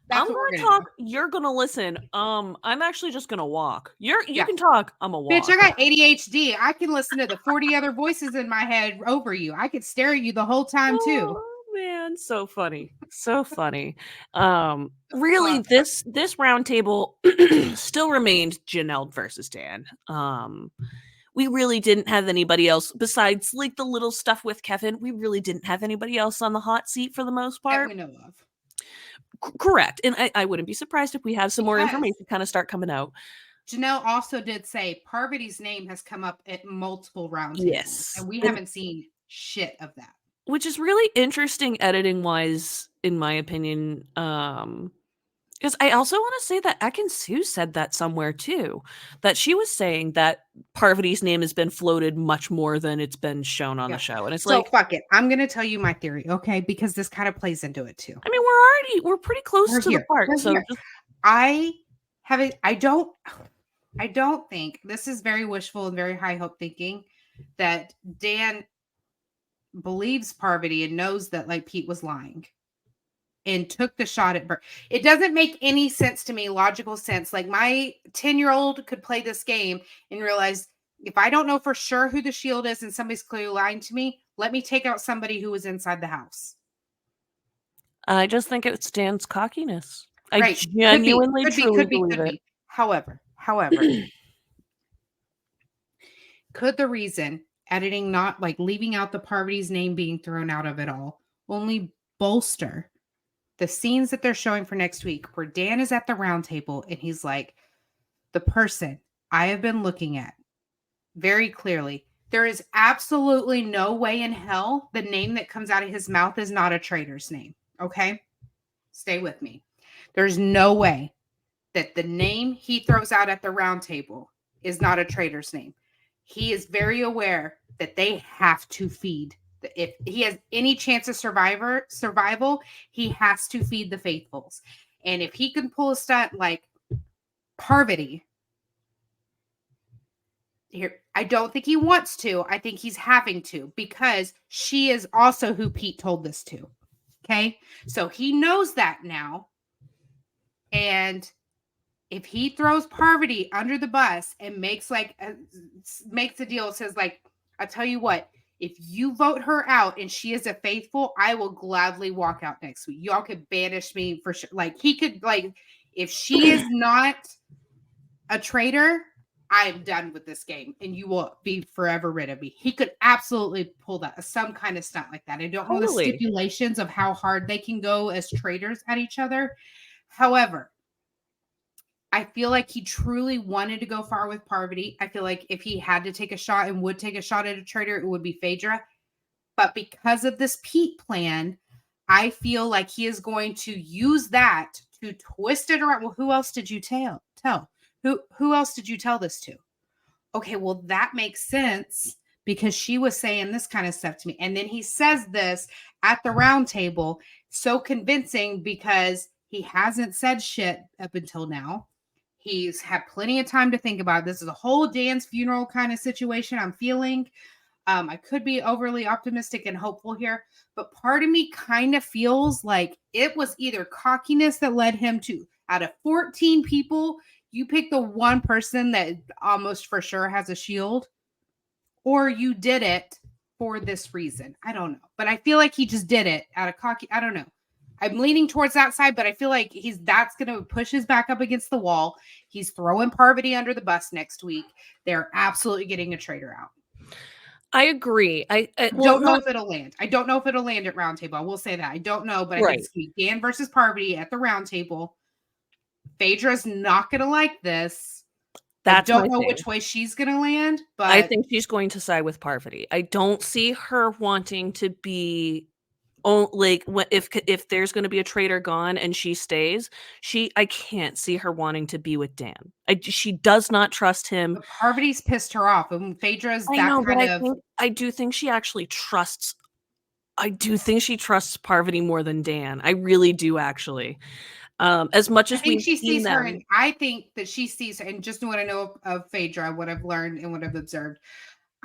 I'm gonna talk. You're gonna listen. I'm actually just gonna walk. You can talk. I'm a walk. Bitch, I got ADHD. I can listen to the 40 other voices in my head over you. I could stare at you the whole time too. Oh man, so funny. So funny. Really, this round table still remained Janelle versus Dan. We really didn't have anybody else besides like the little stuff with Kevin. We really didn't have anybody else on the hot seat for the most part. That we know of. Correct. And I wouldn't be surprised if we have some more information kind of start coming out. Janelle also did say Parvati's name has come up at multiple round tables. Yes. And we haven't seen shit of that. Which is really interesting editing wise, in my opinion. Because I also want to say that Ekin Sue said that somewhere too, that she was saying that Parvati's name has been floated much more than it's been shown on the show. And it's so fuck it. I'm going to tell you my theory, okay? Because this kind of plays into it too. I mean, we're pretty close to the part. So I don't think this is very wishful and very high hope thinking that Dan believes Parvati and knows that like Pete was lying. And took the shot at Bert. It doesn't make any sense to me, logical sense. Like my 10-year-old could play this game and realize if I don't know for sure who the shield is and somebody's clearly lying to me, let me take out somebody who was inside the house. I just think it stands cockiness. I genuinely truly believe it. However, could the reason editing not like leaving out the Parvati's name being thrown out of it all only bolster the scenes that they're showing for next week where Dan is at the round table and he's like, the person I have been looking at very clearly, there is absolutely no way in hell the name that comes out of his mouth is not a traitor's name. Okay? Stay with me. There's no way that the name he throws out at the round table is not a traitor's name. He is very aware that they have to feed. If he has any chance of survival, he has to feed the faithfuls. And if he can pull a stunt like Parvati, here, I don't think he wants to. I think he's having to because she is also who Pete told this to. Okay. So he knows that now. And if he throws Parvati under the bus and makes a deal, says like, I tell you what, if you vote her out and she is a faithful, I will gladly walk out next week. Y'all could banish me for sure. Like he could if she is not a traitor, I'm done with this game and you will be forever rid of me. He could absolutely pull that some kind of stunt like that. I don't know the stipulations of how hard they can go as traitors at each other. However, I feel like he truly wanted to go far with Parvati. I feel like if he had to take a shot and would take a shot at a traitor, it would be Phaedra. But because of this Pete plan, I feel like he is going to use that to twist it around. Well, who else did you tell? Who else did you tell this to? Okay, well, that makes sense because she was saying this kind of stuff to me. And then he says this at the round table, so convincing because he hasn't said shit up until now. He's had plenty of time to think about it. This is a whole Dan's funeral kind of situation I'm feeling. I could be overly optimistic and hopeful here, but part of me kind of feels like it was either cockiness that led him to, out of 14 people, you pick the one person that almost for sure has a shield, or you did it for this reason. I don't know, but I feel like he just did it out of cocky. I don't know. I'm leaning towards that side, but I feel like that's going to push his back up against the wall. He's throwing Parvati under the bus next week. They're absolutely getting a traitor out. I agree. I don't know if it'll land. I don't know if it'll land at round table. I will say that. I don't know, but I think it's going to be Dan versus Parvati at the round table. Phaedra's not going to like this. I don't know which way she's going to land, but I think she's going to side with Parvati. I don't see her wanting to be if there's going to be a traitor gone and she stays, I can't see her wanting to be with Dan. She does not trust him. But Parvati's pissed her off, and Phaedra's I do think she actually trusts. I do think she trusts Parvati more than Dan. I really do, actually. As much as she sees her, and I think that she sees her, and just what I know of Phaedra, what I've learned and what I've observed,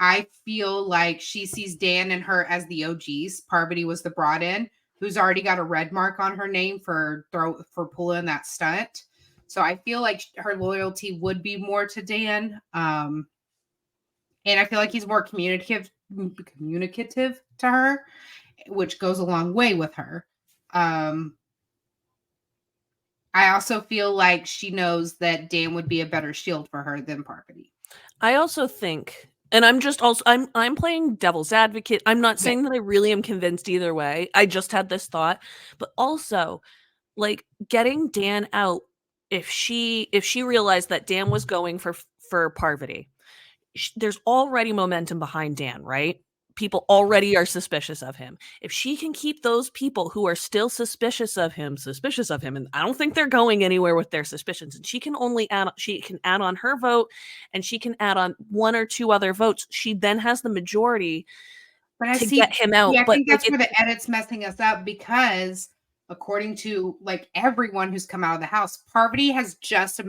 I feel like she sees Dan and her as the OGs. Parvati was the brought in, who's already got a red mark on her name for pulling that stunt. So I feel like her loyalty would be more to Dan. And I feel like he's more communicative to her, which goes a long way with her. I also feel like she knows that Dan would be a better shield for her than Parvati. I also think, and I'm playing devil's advocate. I'm not saying that I really am convinced either way. I just had this thought, but also like getting Dan out, if she realized that Dan was going for Parvati, there's already momentum behind Dan, right? People already are suspicious of him. If she can keep those people who are still suspicious of him, and I don't think they're going anywhere with their suspicions, and she can add on her vote, and she can add on one or two other votes. She then has the majority to get him out. Yeah, I think that's where the edit's messing us up, because according to like everyone who's come out of the house, Parvati has just as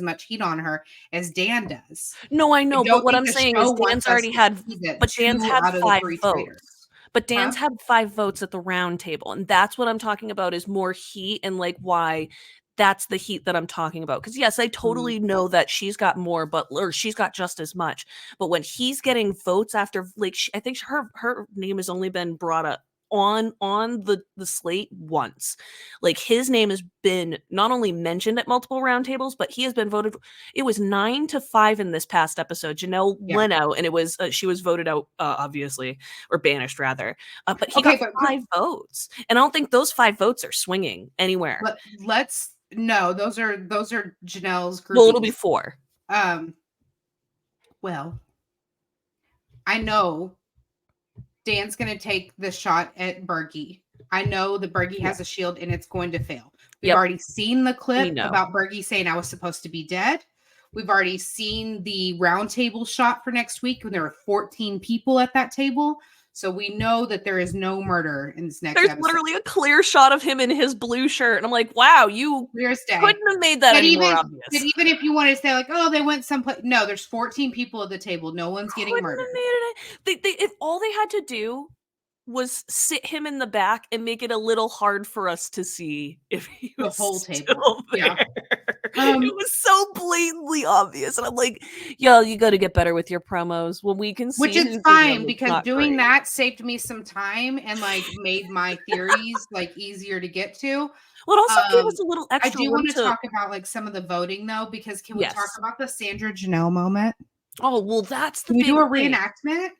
much heat on her as Dan does. No, I know, but what I'm saying is Dan's already had, but Dan's had 5 votes. But Dan's had 5 votes at the round table, and that's what I'm talking about, is more heat, and like why that's the heat that I'm talking about. Because yes, I totally know that she's got more, or she's got just as much. But when he's getting votes after, like, I think her name has only been brought up on the slate once. Like, his name has been not only mentioned at multiple roundtables, but he has been voted. It was 9-5 in this past episode. Janelle went out, and it was she was voted out, obviously, or banished rather. But he got 5 votes, and I don't think those 5 votes are swinging anywhere. But those are Janelle's groupies. Well, it'll be 4. Well, I know Dan's going to take the shot at Bergie. I know that Bergie has a shield and it's going to fail. We've already seen the clip about Bergie saying I was supposed to be dead. We've already seen the round table shot for next week when there are 14 people at that table. So we know that there is no murder in this next episode. There's literally a clear shot of him in his blue shirt. And I'm like, wow, you couldn't have made that any more obvious. But even if you want to say like, oh, they went someplace. No, there's 14 people at the table. No one's getting murdered. If all they had to do was sit him in the back and make it a little hard for us to see if he was the whole table. Yeah. It was so blatantly obvious. And I'm like, yo, you got to get better with your promos when we can see. Which is fine, because doing that saved me some time and like made my theories like easier to get to. Well, it also gave us a little extra. I do want to talk about like some of the voting though, because can we talk about the Sandra Janelle moment? Oh, well, that's the Can we do a reenactment?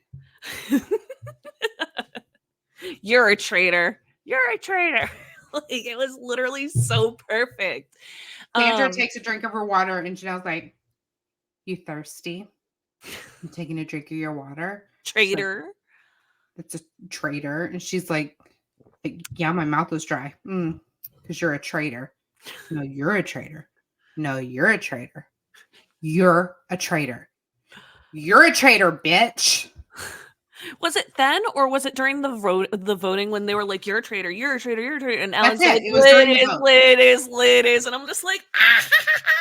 You're a traitor. You're a traitor. Like, it was literally so perfect. Sandra takes a drink of her water and Janelle's like, you thirsty? I'm taking a drink of your water. Traitor. That's a traitor. And she's like, yeah, my mouth was dry. Because you're a traitor. No, you're a traitor. No, you're a traitor. You're a traitor. You're a traitor, bitch. Was it then, or was it during the voting when they were like, "You're a traitor, you're a traitor, you're a traitor," and Alan's like, "Ladies," and I'm just like,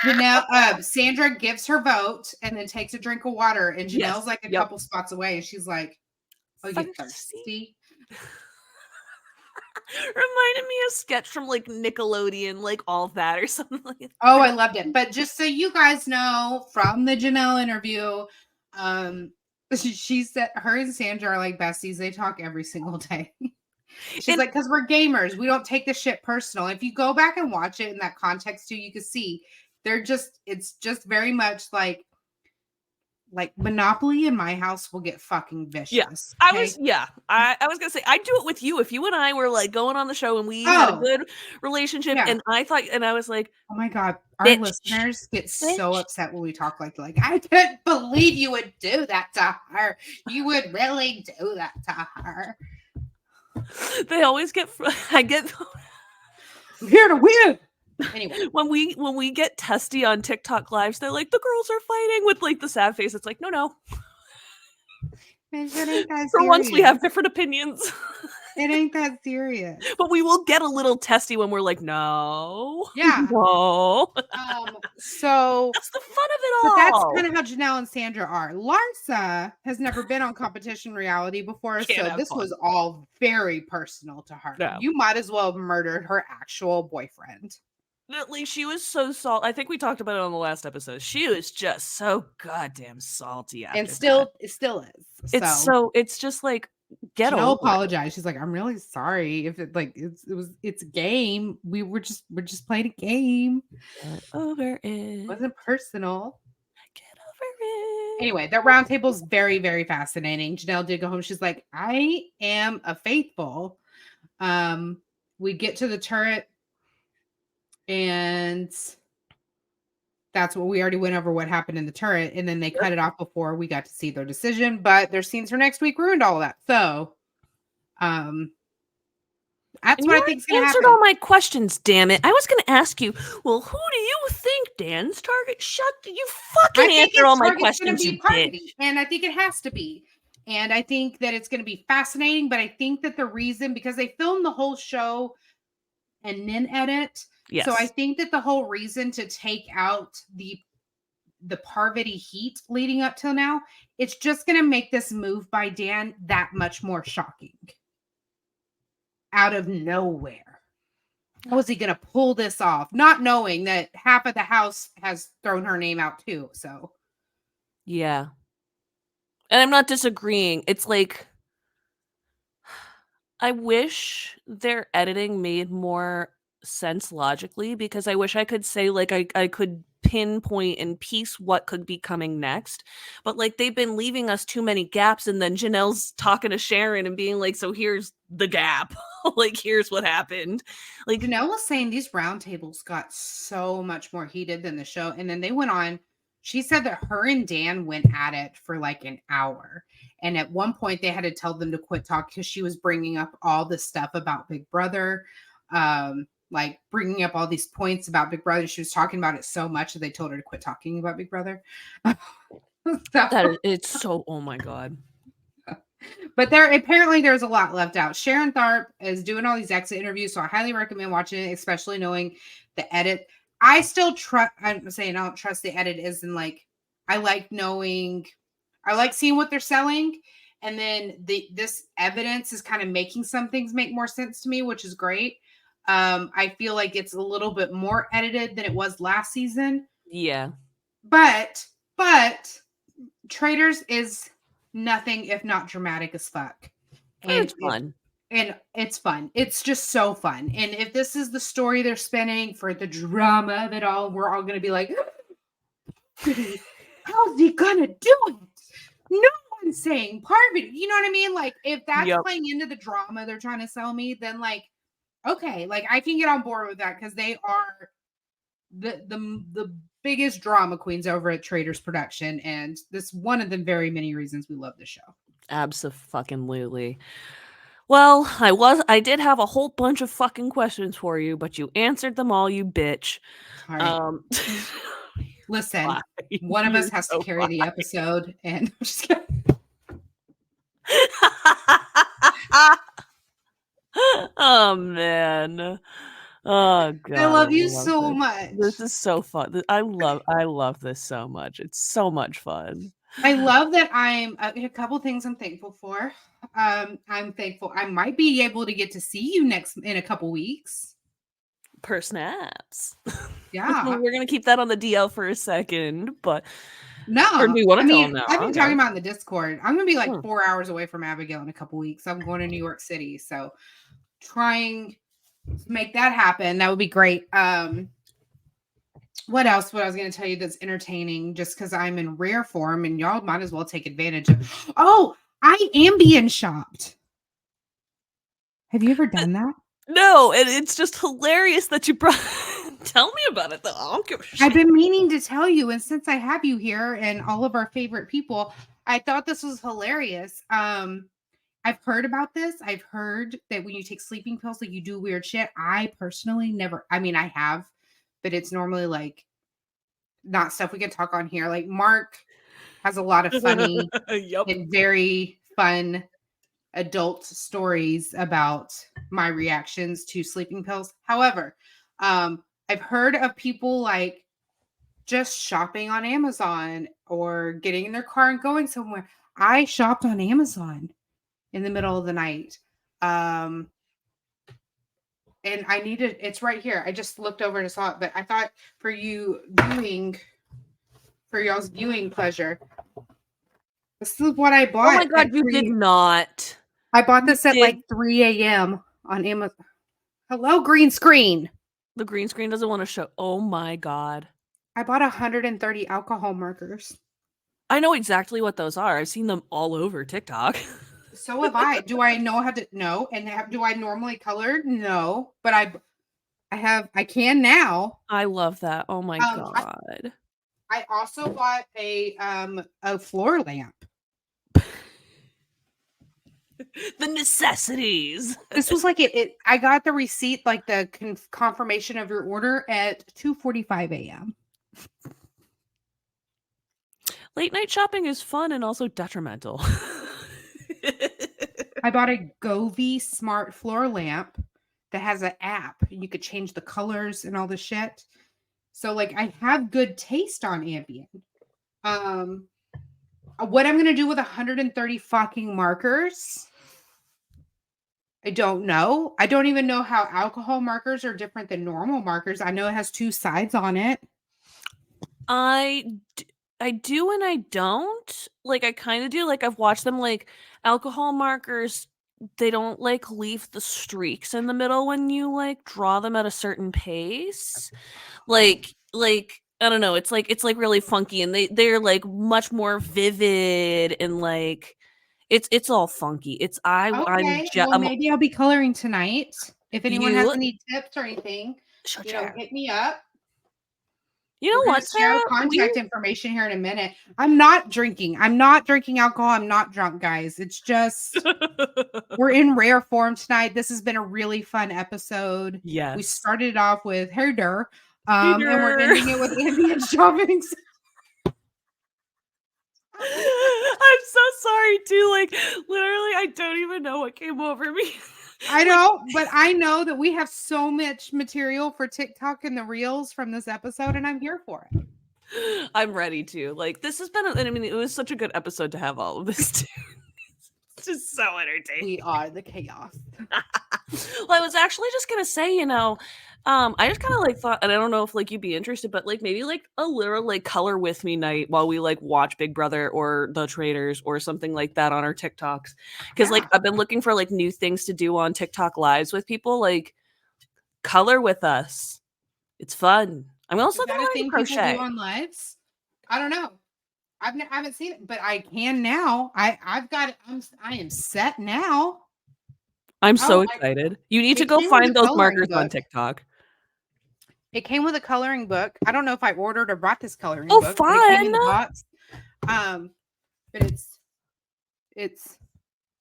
Janelle, Sandra gives her vote and then takes a drink of water, and Janelle's like a couple spots away, and she's like, "Oh, you thirsty?" Reminded me of a sketch from like Nickelodeon, like All That or something like that. Oh, I loved it. But just so you guys know, from the Janelle interview, she said her and Sandra are like besties. They talk every single day. She's like, because we're gamers, we don't take the shit personal. If you go back and watch it in that context too, you can see it's just very much like Monopoly in my house will get fucking vicious. Yes. I was gonna say, I'd do it with you if you and I were like going on the show and we had a good relationship, and I thought, and I was like, oh my god, our listeners get so upset when we talk like I couldn't believe you would do that to her. You would really do that to her. They always get I'm here to win. Anyway, when we get testy on TikTok lives, they're like, the girls are fighting with like the sad face. It's like, no. For once, we have different opinions. It ain't that serious. But we will get a little testy when we're like, no. Yeah. No. So that's the fun of it all. But that's kind of how Janelle and Sandra are. Larsa has never been on competition reality before, so this was all very personal to her. No. You might as well have murdered her actual boyfriend. Like, she was so salty. I think we talked about it on the last episode. She was just so goddamn salty after and still that. It still is. It's just like, get over. Apologize. She's like, I'm really sorry if it's a game. We're just playing a game. Get over it. It wasn't personal. Get over it. Anyway, that round table is very, very fascinating. Janelle did go home. She's like, I am a faithful. We get to the turret, and that's what we already went over what happened in the turret, and then they cut it off before we got to see their decision, but their scenes for next week ruined all of that. So that's what I think is going to happen. Answered all my questions, damn it. I was going to ask you, well, who do you think Dan's target? You fucking answered all my questions, you bitch. And I think it has to be. And I think that it's going to be fascinating, but I think that the reason, because they filmed the whole show and then edit. Yes. So I think that the whole reason to take out the Parvati heat leading up till now, it's just going to make this move by Dan that much more shocking. Out of nowhere. How is he going to pull this off? Not knowing that half of the house has thrown her name out too. So. Yeah. And I'm not disagreeing. It's like, I wish their editing made more sense logically, because I wish I could say, like, I could pinpoint and piece what could be coming next. But, like, they've been leaving us too many gaps, and then Janelle's talking to Sharon and being like, "So here's the gap." Like, "Here's what happened." Like, Janelle was saying these roundtables got so much more heated than the show. And then they went on. She said that her and Dan went at it for like an hour. And at one point, they had to tell them to quit talking because she was bringing up all this stuff about Big Brother, like bringing up all these points about Big Brother. She was talking about it so much that they told her to quit talking about Big Brother. it's so, oh my God. But there's a lot left out. Sharon Tharp is doing all these exit interviews, so I highly recommend watching it, especially knowing the edit. I still trust. I'm saying I don't trust the edit. Is in like I like knowing, I like seeing what they're selling, and then this evidence is kind of making some things make more sense to me, which is great. I feel like it's a little bit more edited than it was last season, Yeah. but Traitors is nothing if not dramatic as fuck. And It's fun. and it's fun. It's just so fun. And if this is the story they're spinning for the drama of it all, we're all going to be like, how's he going to do it? No one's saying Parvati. You know what I mean? Like, if that's playing into the drama they're trying to sell me, then like, okay, like I can get on board with that because they are the biggest drama queens over at Traitors Production, and this one of the very many reasons we love the show. Abso-fucking-lutely. Well, I did have a whole bunch of fucking questions for you, but you answered them all, you bitch. All right. Listen, one of us has to carry the episode, and I'm just kidding. Oh man. Oh god. I love you so much. This is so fun. I love this so much. It's so much fun. I love that I'm a couple things I'm thankful for. I'm thankful I might be able to get to see you in a couple weeks. Per snaps. Yeah. We're gonna keep that on the DL for a second, but no, or do you want to tell them now? I've been talking about in the Discord. I'm gonna be like 4 hours away from Abigail in a couple weeks. I'm going to New York City, so trying to make that happen. That would be great. What else? What I was going to tell you that's entertaining, just because I'm in rare form, and y'all might as well take advantage of. Oh, I am being shopped. Have you ever done that? No, and it's just hilarious that you brought. Tell me about it, though. I don't give a shit. I've been meaning to tell you, and since I have you here and all of our favorite people, I thought this was hilarious. I've heard about this. I've heard that when you take sleeping pills, like you do weird shit. I personally never. I mean, I have, but it's normally like not stuff we can talk on here. Like Mark has a lot of funny and very fun adult stories about my reactions to sleeping pills. However, I've heard of people like just shopping on Amazon or getting in their car and going somewhere. I shopped on Amazon in the middle of the night. And I needed, it's right here. I just looked over and saw it, but I thought for y'all's viewing pleasure, this is what I bought. Oh my god, you did not. I bought this at like 3 a.m. on Amazon. Hello, green screen. The green screen doesn't want to show. Oh my god. I bought 130 alcohol markers. I know exactly what those are. I've seen them all over TikTok. So have I. Do I know how to? No. And do I normally color? No. But I can now. I love that. Oh my god. I also bought a floor lamp. The necessities. This was like it. I got the receipt, like the confirmation of your order at 2:45 a.m. Late night shopping is fun and also detrimental. I bought a Govee smart floor lamp that has an app. You could change the colors and all the shit. So like I have good taste on Ambien. What I'm gonna do with 130 fucking markers, I don't know. I don't even know how alcohol markers are different than normal markers. I know it has two sides on it. I do and I don't. Like I kind of do. Like I've watched them. Like alcohol markers like leave the streaks in the middle when you like draw them at a certain pace. Like I don't know, it's like really funky, and they're like much more vivid, and like it's all funky. It's Okay, well, maybe I'll be coloring tonight. If anyone has any tips or anything, hit me up. You We're know gonna what, share Sarah? contact information here in a minute. I'm not drinking alcohol. I'm not drunk, guys. It's just we're in rare form tonight. This has been a really fun episode. Yes. We started it off with Phaedra, and we're ending it with ambient shopping. I'm so sorry too. Like literally, I don't even know what came over me. I know, but I know that we have so much material for TikTok and the reels from this episode, and I'm here for it. I'm ready to. Like, this has been, I mean, it was such a good episode to have all of this too. It's just so entertaining. We are the chaos. Well, I was actually just gonna say, I just kind of like thought, and I don't know if like you'd be interested, but like maybe like a little like color with me night while we like watch Big Brother or the Traitors or something like that on our TikToks. Because like I've been looking for like new things to do on TikTok lives with people. Like color with us. It's fun. I'm also gonna learn crochet. People do on lives. I don't know. I haven't seen it, but I can now. I've got it. I am set now. I'm so excited. You need to go find those markers on TikTok. It came with a coloring book. I don't know if I ordered or bought this coloring book. Fun. But it came in the box. But it's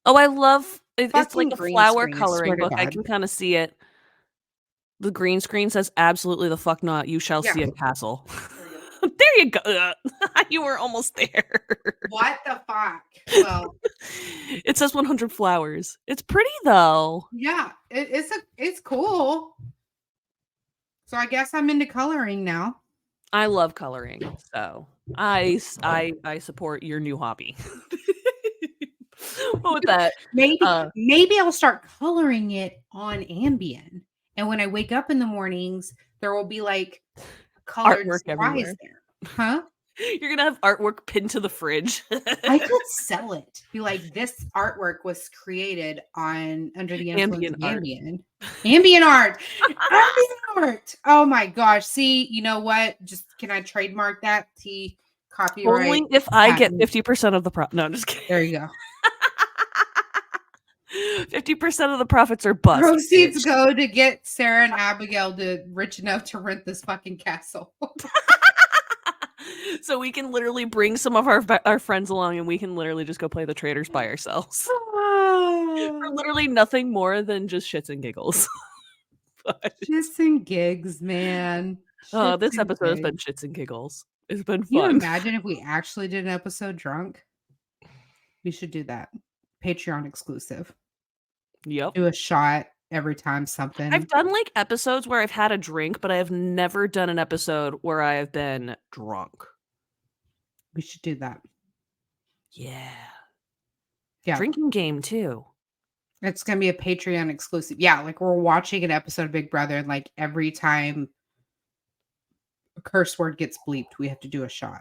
I love it. It's like a flower coloring book. I can kind of see it. The green screen says absolutely the fuck not. You shall see a castle. There you go. You were almost there. What the fuck? Well, it says 100 flowers. It's pretty though. Yeah, it's cool. So I guess I'm into coloring now. I love coloring, so I support your new hobby. What with that? Maybe I'll start coloring it on Ambien, and when I wake up in the mornings, there will be like colored artwork everywhere. There. Huh? You're gonna have artwork pinned to the fridge. I could sell it. Be like, this artwork was created under the influence of Ambien. Ambient art. Ambient art. Oh my gosh. See, you know what? Just can I trademark that? Copyright. Only if I get 50% of the profit. No, I'm just kidding. There you go. 50% of the profits are bust. Proceeds go to get Sarah and Abigail rich enough to rent this fucking castle. So we can literally bring some of our friends along, and we can literally just go play the Traitors by ourselves. For literally nothing more than just shits and giggles. Shits and gigs, man. This episode has been shits and giggles. It's been fun. Can you imagine if we actually did an episode drunk? We should do that. Patreon exclusive. Yep. Do a shot every time something. I've done like episodes where I've had a drink, but I have never done an episode where I have been drunk. We should do that. Yeah. Yeah. Drinking game too. It's going to be a Patreon exclusive. Yeah. Like we're watching an episode of Big Brother, and like every time a curse word gets bleeped, we have to do a shot.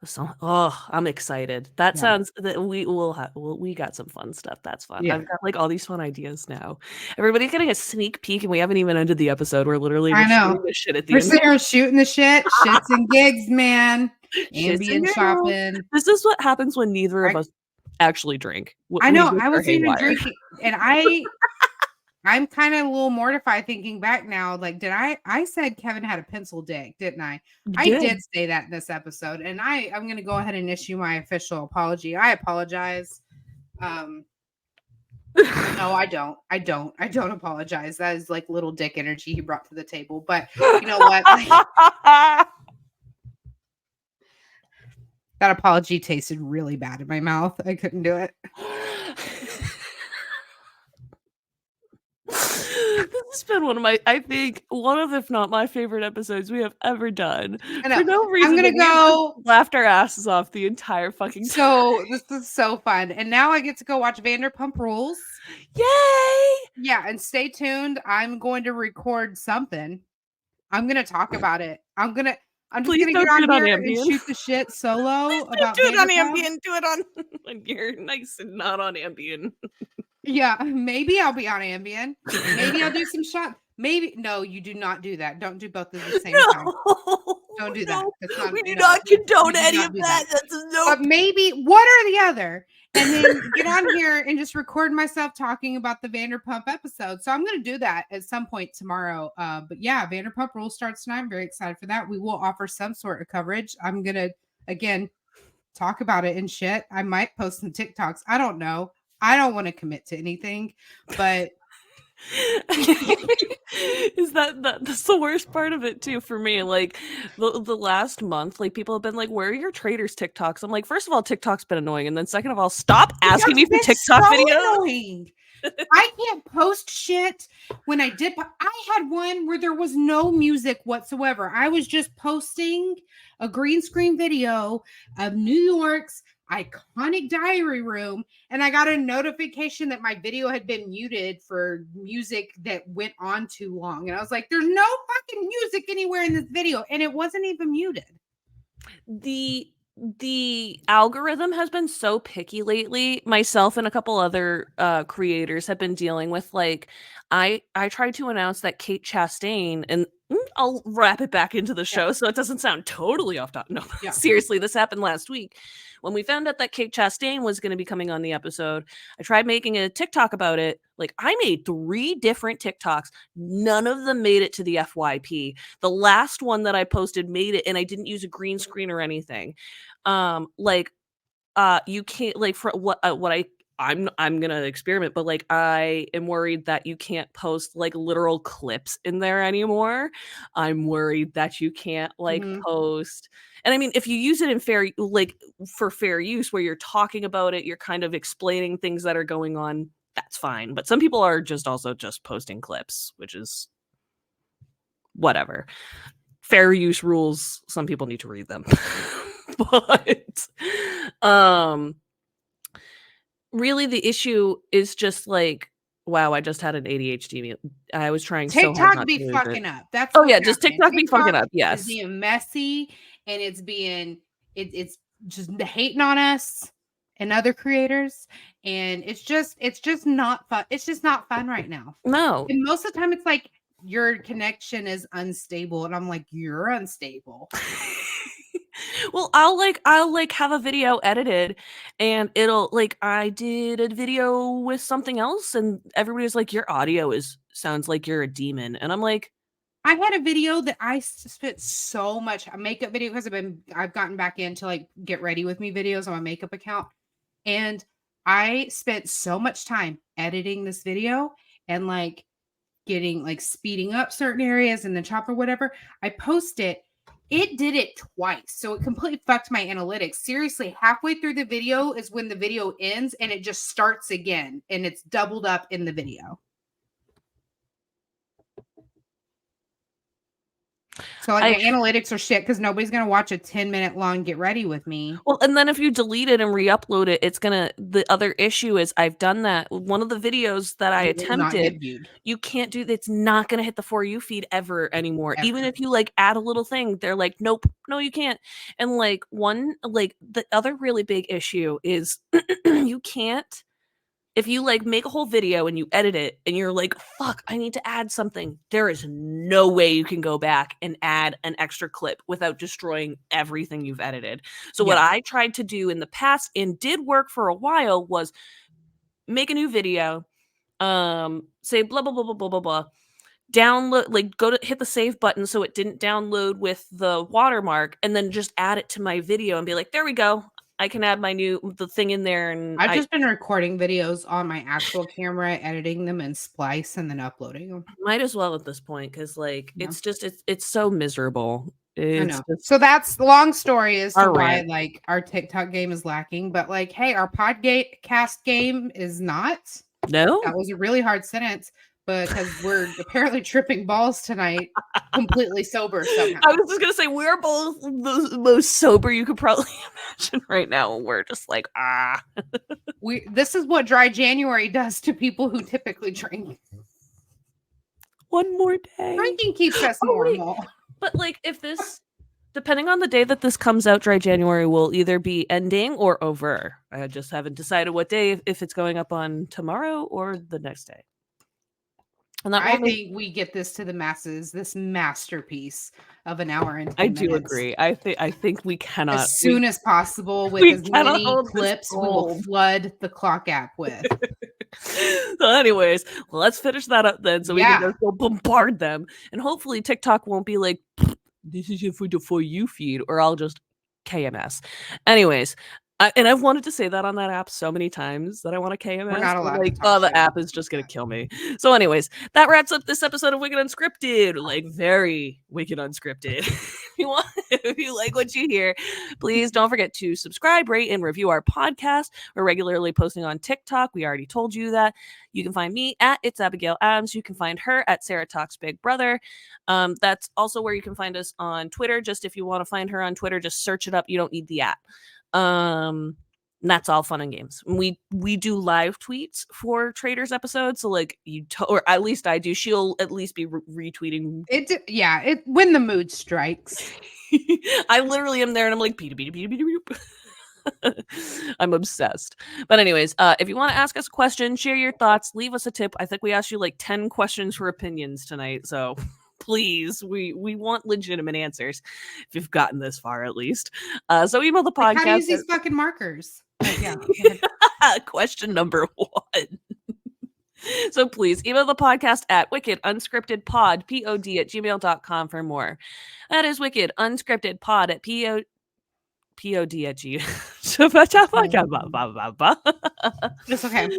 So, I'm excited. That sounds that we got some fun stuff. That's fun. Yeah. I've got like all these fun ideas now. Everybody's getting a sneak peek, and we haven't even ended the episode. We're literally shooting the shit at the end. We're shooting the shit. Shits and gigs, man. Ambient shopping. This is what happens when neither of us actually drink. I know. I wasn't even drinking, and I'm kind of a little mortified thinking back now. Like, I said Kevin had a pencil dick, didn't I? I did say that in this episode, and I'm going to go ahead and issue my official apology. I apologize. No, I don't apologize. That is like little dick energy he brought to the table. But you know what? That apology tasted really bad in my mouth. I couldn't do it. This has been one of, if not my favorite episodes we have ever done. I know. For no reason. I'm gonna go laughed our asses off the entire fucking time. So this is so fun. And now I get to go watch Vanderpump Rules. Yay! Yeah, and stay tuned. I'm going to record something. I'm gonna talk about it. I'm just gonna get on here and shoot the shit solo about do it on Ambien. Do it on when you're nice and not on Ambien. Yeah, maybe I'll be on Ambien. Maybe I'll do some shot. Maybe no, you do not do that. Don't do both at the same time. No, Don't do that. no, That's not we do no. not condone You do any not of do that. that. That's a But nope. maybe one or the other, and then get on here and just record myself talking about the Vanderpump episode. So I'm going to do that at some point tomorrow. But yeah, Vanderpump Rules starts tonight. I'm very excited for that. We will offer some sort of coverage. I'm going to again talk about it and shit. I might post some TikToks. I don't know. I don't want to commit to anything, but Is that's the worst part of it too for me? Like the last month, like people have been like, "Where are your Traitors TikToks?" I'm like, first of all, TikTok's been annoying, and then second of all, stop asking me TikTok's for been TikTok so videos. annoying. I can't post shit. When I did, I had one where there was no music whatsoever. I was just posting a green screen video of New York's iconic diary room, and I got a notification that my video had been muted for music that went on too long. And I was like, there's no fucking music anywhere in this video, and it wasn't even muted. The algorithm has been so picky lately. Myself and a couple other creators have been dealing with like I tried to announce that Kate Chastain, and I'll wrap it back into the show so it doesn't sound totally off topic. No, Yeah. seriously, this happened last week. When we found out that Kate Chastain was going to be coming on the episode, I tried making a TikTok about it. Like I made 3 different TikToks. None of them made it to the FYP. The last one that I posted made it, and I didn't use a green screen or anything. You can't like for what I'm gonna experiment, but like I am worried that you can't post like literal clips in there anymore. I'm worried that you can't like post, and I mean if you use it in for fair use where you're talking about it, you're kind of explaining things that are going on, that's fine. But some people are just also just posting clips, which is whatever. Fair use rules, some people need to read them. But really the issue is just like, wow, I just had an ADHD. I was trying so hard TikTok not be to lose fucking it. up. That's Oh what's yeah, just happening. TikTok be fucking TikTok up. is Yes. being messy, and it's just hating on us and other creators, and it's just not fun. It's just not fun right now. No. And most of the time, it's like your connection is unstable, and I'm like, you're unstable. Well, I'll have a video edited and it'll like I did a video with something else and everybody's like your audio sounds like you're a demon, and I'm like, I had a video that I spent so much a makeup video because I've gotten back into like get ready with me videos on my makeup account, and I spent so much time editing this video and like getting like speeding up certain areas and the chop or whatever. I post it. It did it twice. So it completely fucked my analytics. Seriously, halfway through the video is when the video ends and it just starts again and it's doubled up in the video. So like my analytics are shit because nobody's gonna watch a 10-minute long get ready with me. Well, and then if you delete it and re-upload it, it's gonna the other issue is I've done that. One of the videos that I It will not attempted, get viewed. you can't do it's not gonna hit the For You feed ever anymore. Ever. Even if you like add a little thing, they're like, nope, no, you can't. And like the other really big issue is you can't if you like make a whole video and you edit it and you're like, fuck, I need to add something, there is no way you can go back and add an extra clip without destroying everything you've edited. So what I tried to do in the past and did work for a while was make a new video, say blah blah blah blah blah blah blah. Download, like go to hit the save button so it didn't download with the watermark, and then just add it to my video and be like, there we go. I can add the thing in there, and I've just been recording videos on my actual camera, editing them in Splice, and then uploading them. Might as well at this point because like it's so miserable. I know. Just So that's the long story as to our why rant. like our TikTok game is lacking. But like, hey, our podcast game is not. No, That was a really hard sentence because we're apparently tripping balls tonight, completely sober somehow. I was just gonna say we're both the most sober you could probably imagine right now. We're just like This is what dry January does to people who typically drink. one more day. Drinking keeps us normal. But like if this Depending on the day that this comes out, Dry January will either be ending or over. I just haven't decided what day, if it's going up on tomorrow or the next day. And that I think we get this to the masses, this masterpiece of an hour and 10 I minutes. do agree. I think we cannot As soon as possible, with we as cannot many hold this clips we will gold. flood the clock app with. So anyways, let's finish that up then so we can Yeah. just go bombard them. And hopefully TikTok won't be like, this is your for you feed, or I'll just KMS. Anyways, and I've wanted to say that on that app so many times that I want to KMS. We're not allowed like, to talk the shit app is just gonna kill me. So anyways, that wraps up this episode of Wicked Unscripted. Like, very Wicked Unscripted. If you like what you hear, please don't forget to subscribe, rate, and review our podcast. We're regularly posting on TikTok. We already told you that. You can find me at It's Abigail Adams. You can find her at Sarah Talks Big Brother. That's also where you can find us on Twitter. Just if you want to find her on Twitter, just search it up. You don't need the app. And that's all fun and games. We do live tweets for Traitors episodes, so like or at least I do. She'll at least be retweeting. It when the mood strikes. I literally am there and I'm like, beep, beep, beep, beep, beep. I'm obsessed. But anyways, if you want to ask us a question, share your thoughts, leave us a tip. I think we asked you like 10 questions for opinions tonight, so please, we want legitimate answers if you've gotten this far at least. So email the podcast. Like, how do you use these fucking markers? Yeah. Question number 1. So please email the podcast at wickedunscriptedpod, pod at gmail.com for more. That is wickedunscriptedpod at pod at g. It's okay.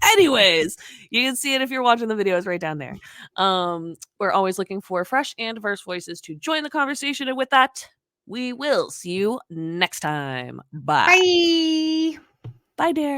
Anyways, you can see it if you're watching the videos right down there. We're always looking for fresh and diverse voices to join the conversation. And with that, we will see you next time. Bye. Bye. Bye, dear.